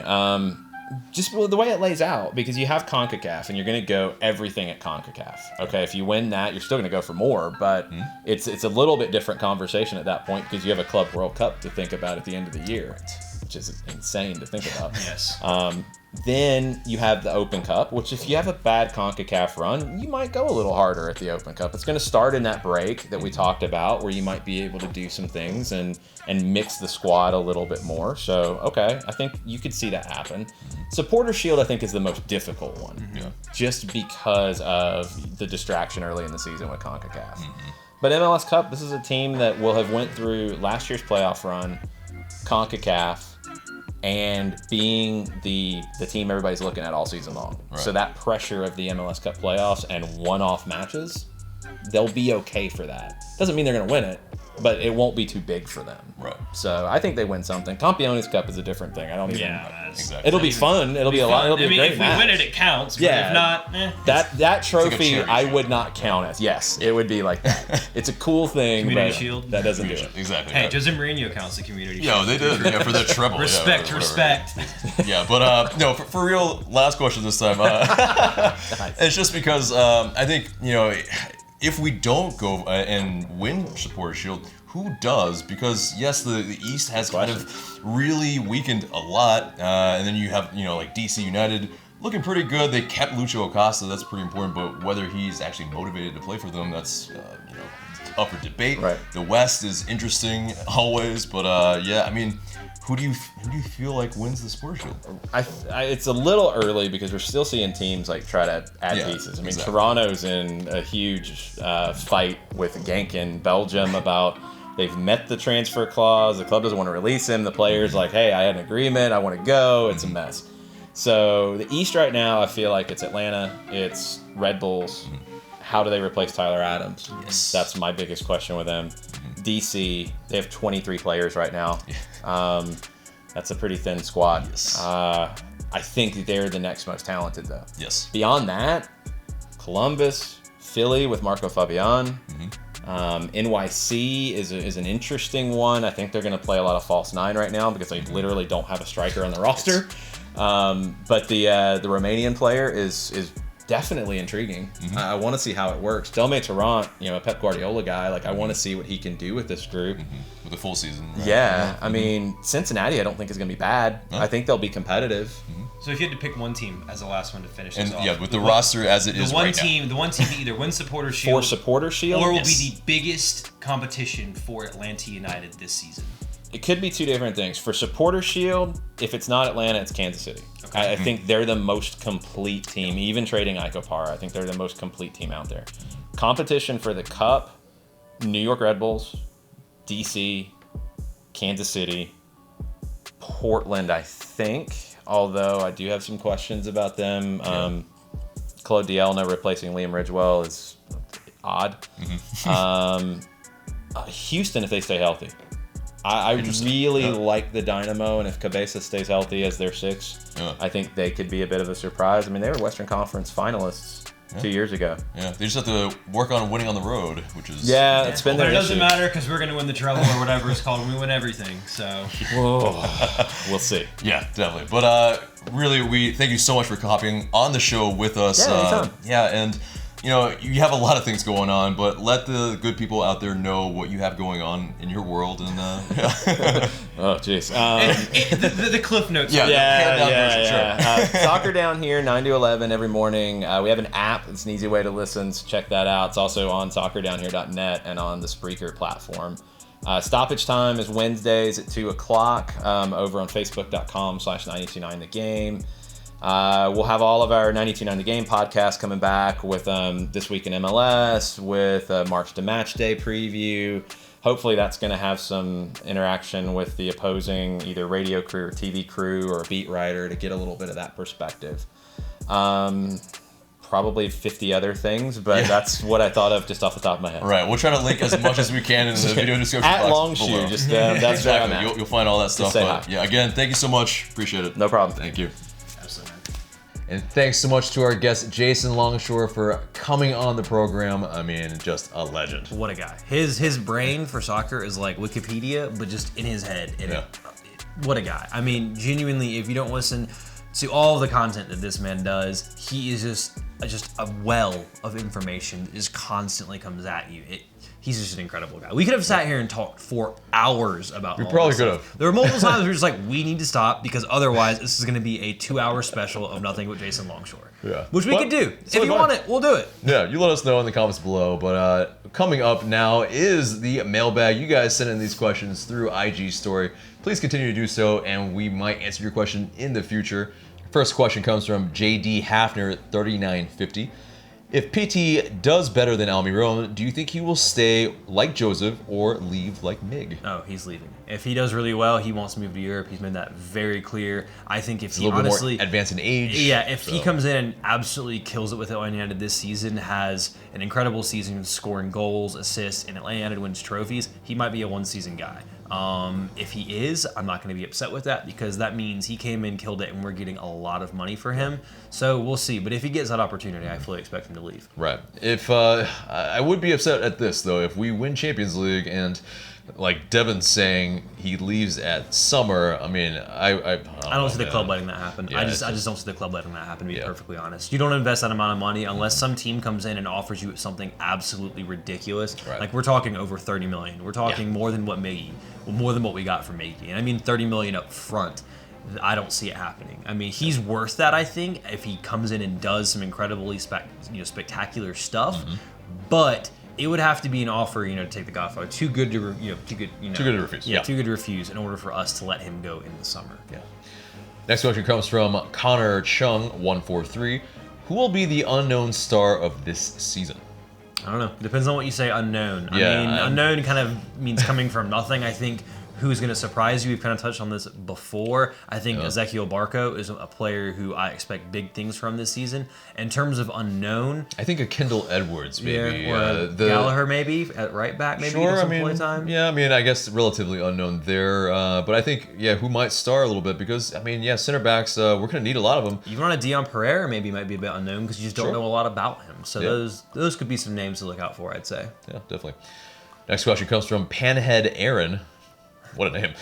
Just the way it lays out, because you have Concacaf and you're going to go everything at Concacaf. Okay, if you win that, you're still going to go for more, but it's a little bit different conversation at that point because you have a Club World Cup to think about at the end of the year, which is insane to think about. Yes. Then you have the Open Cup, which if you have a bad CONCACAF run, you might go a little harder at the Open Cup. It's going to start in that break that we talked about where you might be able to do some things and mix the squad a little bit more. So, okay, I think you could see that happen. Supporter Shield, I think, is the most difficult one, just because of the distraction early in the season with CONCACAF. But MLS Cup, this is a team that will have went through last year's playoff run, CONCACAF, and being the team everybody's looking at all season long. Right. So that pressure of the MLS Cup playoffs and one-off matches, they'll be okay for that. Doesn't mean they're going to win it, but it won't be too big for them. Right. So I think they win something. Campeones Cup is a different thing. I don't even. Yeah, exactly. It'll be fun. It'll be a lot. It'll be a great if match. we win it, it counts. But Yeah. if not, that trophy like I would not count as. Yes, it would be like that. It's a cool thing, Community but Shield. that doesn't do it. Exactly. Hey, Jose Mourinho counts the Community Yo, Shield. they did. Yeah, for the treble. Respect. Yeah, but no, for real, last question this time. It's just because I think, if we don't go and win Supporter Shield, who does? Because yes, the East has kind of really weakened a lot, and then you have like DC United looking pretty good. They kept Lucho Acosta, that's pretty important. But whether he's actually motivated to play for them, that's up for debate. Right. The West is interesting always, but yeah, I mean, who do you feel like wins the Supporter Shield? It's a little early because we're still seeing teams like try to add pieces. I mean, exactly. Toronto's in a huge fight with Genk in Belgium about they've met the transfer clause. The club doesn't want to release him. The player's like, hey, I had an agreement. I want to go. It's a mess. So the East right now, I feel like it's Atlanta. It's Red Bulls. How do they replace Tyler Adams? Yes. That's my biggest question with them. DC, they have 23 players right now. That's a pretty thin squad. Yes. I think they're the next most talented, though. Yes. Beyond that, Columbus, Philly with Marco Fabian. NYC is an interesting one. I think they're going to play a lot of false nine right now because they literally don't have a striker on the roster. But the Romanian player is definitely intriguing. I want to see how it works. Delme Tarrant, a Pep Guardiola guy, I want to see what he can do with this group. With a full season. Right? Yeah, I mean, Cincinnati I don't think is going to be bad. I think they'll be competitive. So if you had to pick one team as the last one to finish this off, with the roster as it is the one right team to either win Supporter Shield For Supporter Shield? or will be the biggest competition for Atlanta United this season. It could be two different things. For Supporter Shield, if it's not Atlanta, it's Kansas City. Okay. I think they're the most complete team. Even trading Icopara, I think they're the most complete team out there. Competition for the Cup, New York Red Bulls, DC, Kansas City, Portland, I think. Although I do have some questions about them. Claude Dielna replacing Liam Ridgewell is odd. Houston, if they stay healthy. I really like the Dynamo, and if Cabeza stays healthy as their 6, I think they could be a bit of a surprise. I mean, they were Western Conference finalists 2 years ago. Yeah, they just have to work on winning on the road, which is it's been But their it doesn't issue. matter because we're going to win the treble or whatever it's called. We win everything. So We'll see. Yeah, definitely. But really, we thank you so much for hopping on the show with us. Yeah, anytime. And you know, you have a lot of things going on, but let the good people out there know what you have going on in your world. And Oh, jeez. the cliff notes. Yeah. Soccer Down here, 9 to 11 every morning. We have an app. It's an easy way to listen, so check that out. It's also on soccerdownhere.net and on the Spreaker platform. Stoppage time is Wednesdays at 2 o'clock over on facebook.com/929thegame. We'll have all of our 929 The Game podcast coming back with This Week in MLS, with a March to Match Day preview. Hopefully that's going to have some interaction with the opposing either radio crew or TV crew or a beat writer to get a little bit of that perspective. Probably 50 other things, but that's what I thought of just off the top of my head. Right, we'll try to link as much as we can in the video description At box Longshore, below. just that's Exactly. where I'm at. You'll find all that stuff. say But hi. yeah, again, thank you so much. Appreciate it. No problem. Thank you. Absolutely. And thanks so much to our guest Jason Longshore for coming on the program. I mean, just a legend. What a guy. His brain for soccer is like Wikipedia, but just in his head. And what a guy. I mean, genuinely, if you don't listen to all of the content that this man does, he is just a well of information that just constantly comes at you. He's just an incredible guy. We could have sat here and talked for hours about all probably this could stuff. have. There were multiple times we were just like, we need to stop because otherwise this is going to be a 2-hour special of nothing but Jason Longshore. Yeah. Which we But could do. it's If really you fun. want it, we'll do it. Yeah, you let us know in the comments below. But coming up now is the mailbag. You guys send in these questions through IG story. Please continue to do so, and we might answer your question in the future. First question comes from JD Hafner, 3950. If PT does better than Almirón, do you think he will stay like Joseph or leave like Mig? Oh, he's leaving. If he does really well, he wants to move to Europe. He's made that very clear. I think if A he little honestly, bit more advanced in age. yeah, if he comes in and absolutely kills it with Atlanta United this season, has an incredible season scoring goals, assists, and Atlanta United wins trophies, he might be a one-season guy. If he is, I'm not going to be upset with that because that means he came in, killed it, and we're getting a lot of money for him. So we'll see. But if he gets that opportunity, I fully expect him to leave. Right. If I would be upset at this though, if we win Champions League and like Devin's saying he leaves at summer. I mean, I don't see the club letting that happen. Yeah, I just don't see the club letting that happen, to be Yeah. perfectly honest. You don't invest that amount of money unless some team comes in and offers you something absolutely ridiculous. Right. Like we're talking over 30 million. We're talking more than what we got from Miggy. And I mean 30 million up front. I don't see it happening. I mean, he's worth that, I think, if he comes in and does some incredibly spectacular stuff. Mm-hmm. But it would have to be an offer, to take the Godfather. Too good to refuse. Yeah, too good to refuse in order for us to let him go in the summer. Yeah. Next question comes from Connor Chung 143. Who will be the unknown star of this season? I don't know. It depends on what you say unknown. Yeah, I mean, unknown kind of means coming from nothing. I think who's going to surprise you, we've kind of touched on this before. I think Ezequiel Barco is a player who I expect big things from this season. In terms of unknown, I think a Kendall Edwards, maybe. or Gallagher maybe at right back, maybe Sure, get some play time. Yeah, I mean, I guess relatively unknown there. But I think, who might star a little bit because, I mean, center backs, we're going to need a lot of them. Even on a Dion Pereira maybe might be a bit unknown because you just don't know a lot about him. So those could be some names to look out for, I'd say. Yeah, definitely. Next question comes from Panhead Aaron. What a name.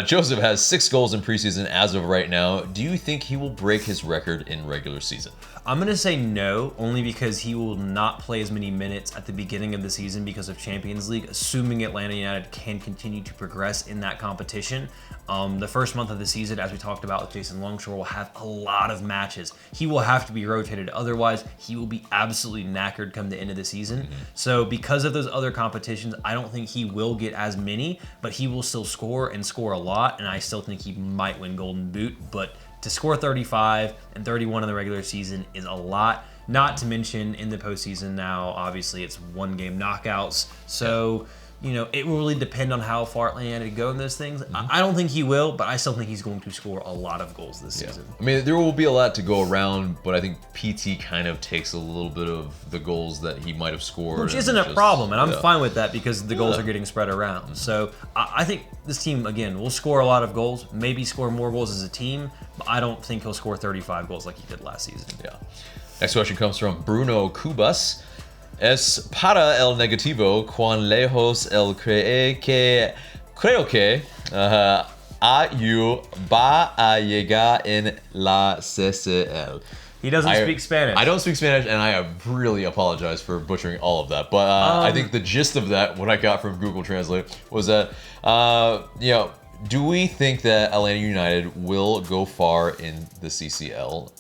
Joseph has 6 goals in preseason as of right now. Do you think he will break his record in regular season? I'm going to say no, only because he will not play as many minutes at the beginning of the season because of Champions League, assuming Atlanta United can continue to progress in that competition. The first month of the season, as we talked about with Jason Longshore, will have a lot of matches. He will have to be rotated. Otherwise, he will be absolutely knackered come the end of the season. Mm-hmm. So because of those other competitions, I don't think he will get as many, but he will still score and score a lot, and I still think he might win Golden Boot, but to score 35 and 31 in the regular season is a lot. Not to mention in the postseason now, obviously it's 1-game knockouts. So, it will really depend on how far Atlanta United go in those things. Mm-hmm. I don't think he will, but I still think he's going to score a lot of goals this season. I mean, there will be a lot to go around, but I think PT kind of takes a little bit of the goals that he might have scored. Which isn't a problem, and I'm fine with that because the goals are getting spread around. Mm-hmm. So I think this team, again, will score a lot of goals, maybe score more goals as a team, but I don't think he'll score 35 goals like he did last season. Yeah. Next question comes from Bruno Cubas. Es para el negativo cuán lejos el creo que AU va a llegar en la CCL. He doesn't speak Spanish. I don't speak Spanish, and I really apologize for butchering all of that. But I think the gist of that, what I got from Google Translate, was that, do we think that Atlanta United will go far in the CCL?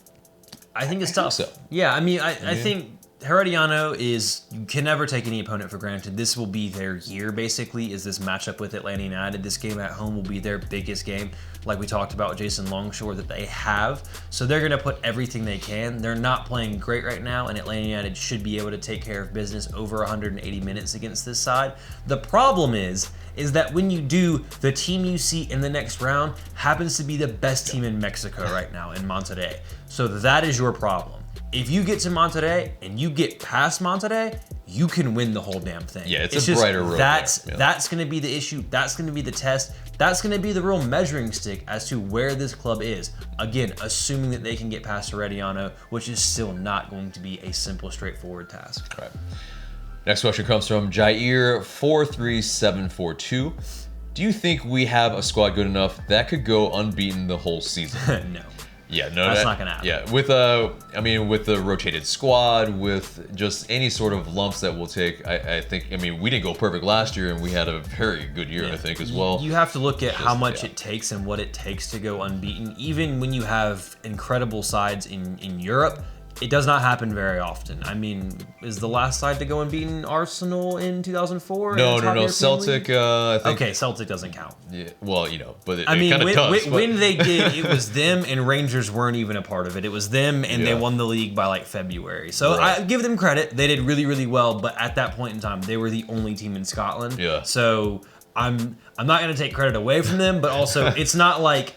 I think it's tough. So. Yeah, I think Herediano you can never take any opponent for granted. This will be their year, basically, is this matchup with Atlanta United. This game at home will be their biggest game, like we talked about with Jason Longshore, that they have. So they're going to put everything they can. They're not playing great right now, and Atlanta United should be able to take care of business over 180 minutes against this side. The problem is that when you do, the team you see in the next round happens to be the best team in Mexico right now, in Monterrey. So that is your problem. If you get to Monterrey and you get past Monterrey, you can win the whole damn thing. Yeah, it's a brighter road. That's going to be the issue. That's going to be the test. That's going to be the real measuring stick as to where this club is. Again, assuming that they can get past Herediano, which is still not going to be a simple, straightforward task. Right. Next question comes from Jair43742. Do you think we have a squad good enough that could go unbeaten the whole season? No. Yeah, no, that's not gonna happen. Yeah, with the rotated squad, with just any sort of lumps that we'll take, I think. We didn't go perfect last year, and we had a very good year, I think, as well. You have to look at how much it takes and what it takes to go unbeaten. Even when you have incredible sides in Europe, it does not happen very often. Is the last side to go unbeaten Arsenal in 2004? No. Celtic, I think. Okay, Celtic doesn't count. Yeah, well, but it kind of does. When they did, it was them, and Rangers weren't even a part of it. It was them, and they won the league by February. So I give them credit. They did really, really well, but at that point in time, they were the only team in Scotland. Yeah. So I'm not going to take credit away from them, but also it's not an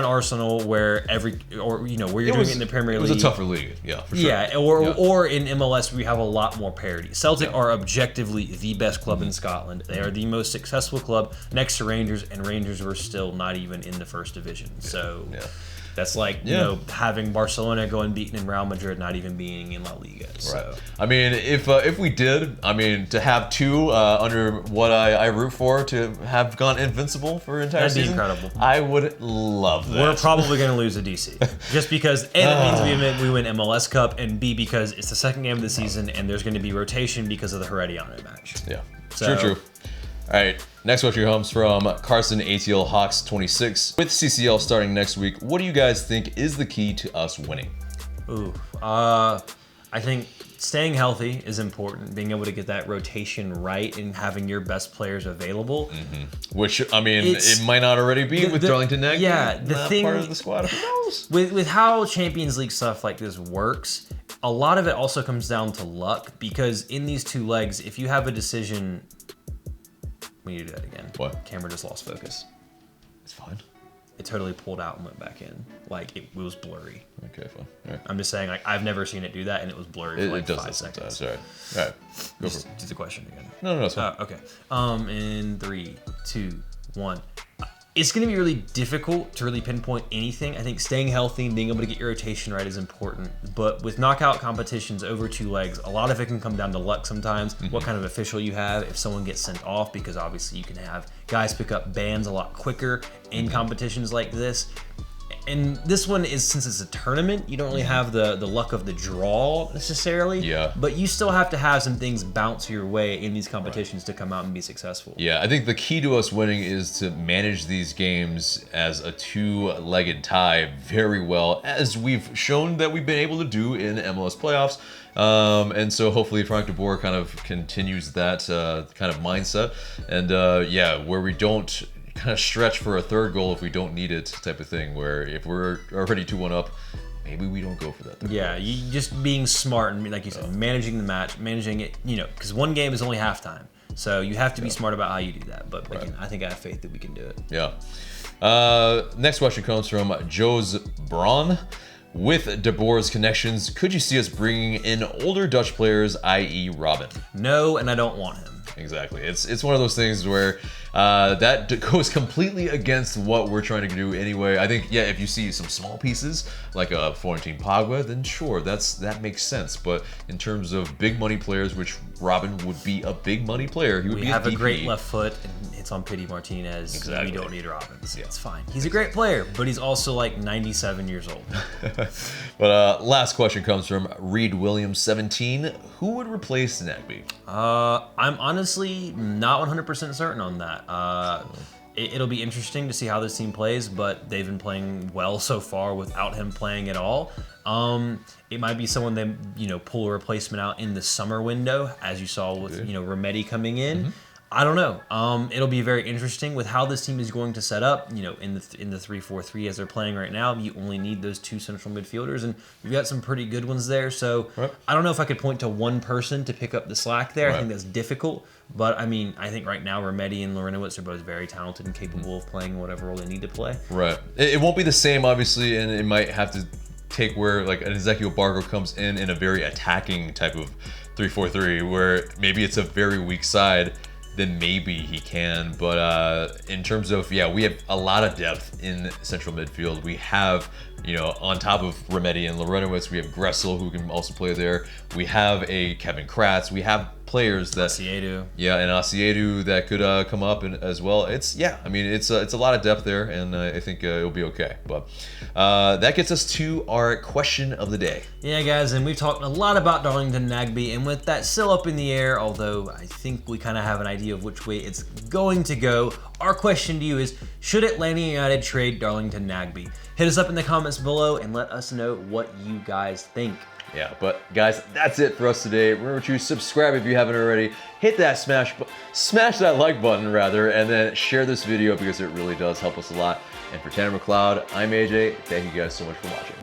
Arsenal where where you're doing it in the Premier League. It was a tougher league, yeah, for sure. Yeah, or in MLS we have a lot more parity. Celtic are objectively the best club in Scotland. They are the most successful club next to Rangers, and Rangers were still not even in the first division. So that's having Barcelona go unbeaten and Real Madrid not even being in La Liga. So. Right. If we did, to have two under what I root for to have gone invincible for an entire season, that'd be incredible. I would love that. We're probably going to lose to DC, just because A, that means we win MLS Cup, and B, because it's the second game of the season and there's going to be rotation because of the Herediano match. Yeah, true. All right, next question comes from Carson ATL Hawks 26. With CCL starting next week, what do you guys think is the key to us winning? I think staying healthy is important. Being able to get that rotation right and having your best players available. Mm-hmm. Which, it might not already be with Darlington Nagbe. Yeah, the thing part of the squad. Who knows? With how Champions League stuff like this works, a lot of it also comes down to luck, because in these two legs, if you have a decision. We need to do that again. What? Camera just lost focus. It's fine. It totally pulled out and went back in. It was blurry. Okay, fine. All right. I'm just saying, I've never seen it do that, and it was blurry for 5 seconds. All right. Go for it. Do the question again. No, it's fine. Okay. In 3, 2, 1. It's going to be really difficult to really pinpoint anything. I think staying healthy and being able to get your rotation right is important. But with knockout competitions over 2 legs, a lot of it can come down to luck sometimes. Mm-hmm. What kind of official you have, if someone gets sent off, because obviously you can have guys pick up bans a lot quicker in competitions like this. And this one is, since it's a tournament, you don't really have the luck of the draw necessarily. Yeah. But you still have to have some things bounce your way in these competitions to come out and be successful. Yeah, I think the key to us winning is to manage these games as a 2-legged tie very well, as we've shown that we've been able to do in MLS playoffs. And so hopefully Frank de Boer kind of continues that kind of mindset. And where we don't kind of stretch for a third goal if we don't need it, type of thing, where if we're already 2-1 up, maybe we don't go for that third goal. You just being smart and, like you said, managing the match, managing it, because one game is only halftime. So you have to be smart about how you do that. But again, I think I have faith that we can do it. Yeah. Next question comes from Jose Braun. With De Boer's connections, could you see us bringing in older Dutch players, i.e. Robin? No, and I don't want him. Exactly. It's one of those things where that goes completely against what we're trying to do anyway. I think, yeah, if you see some small pieces like a Florentine Pogba, then sure, that makes sense. But in terms of big money players, which Robin would be a big money player, he would be We have a a DP. great left foot, and it's on Pity Martinez. Exactly. We don't need Robins. Yeah. It's fine. He's a great player, but he's also like 97 years old. But last question comes from Reed Williams 17. Who would replace Nagbe? I'm honestly not 100% certain on that. It'll be interesting to see how this team plays, but they've been playing well so far without him playing at all. It might be someone they pull a replacement out in the summer window, as you saw with Remedi coming in. Mm-hmm. I don't know. It'll be very interesting with how this team is going to set up. In the 3-4-3 as they're playing right now, you only need those two central midfielders, and you've got some pretty good ones there. So right. I don't know if I could point to one person to pick up the slack there. Right. I think that's difficult. But I mean, I think right now Remedi and Lorenowitz are both very talented and capable of playing whatever role they need to play. Right. It won't be the same, obviously, and it might have to take where like an Ezequiel Barco comes in a very attacking type of 3-4-3, where maybe it's a very weak side. Then maybe he can. But in terms of, we have a lot of depth in central midfield. We have, on top of Remedi and Lorenowitz, we have Gressel, who can also play there. We have a Kevin Kratz. We have players that... Asiedu. Yeah, and Asiedu that could come up as well. It's a lot of depth there, and I think it'll be okay. But that gets us to our question of the day. Yeah, guys, and we've talked a lot about Darlington Nagbe, and with that still up in the air, although I think we kind of have an idea of which way it's going to go, our question to you is, should Atlanta United trade Darlington Nagbe? Hit us up in the comments below and let us know what you guys think. Yeah, but guys, that's it for us today. Remember to subscribe if you haven't already. Hit that smash that like button rather, and then share this video because it really does help us a lot. And for Tanner McLeod, I'm AJ. Thank you guys so much for watching.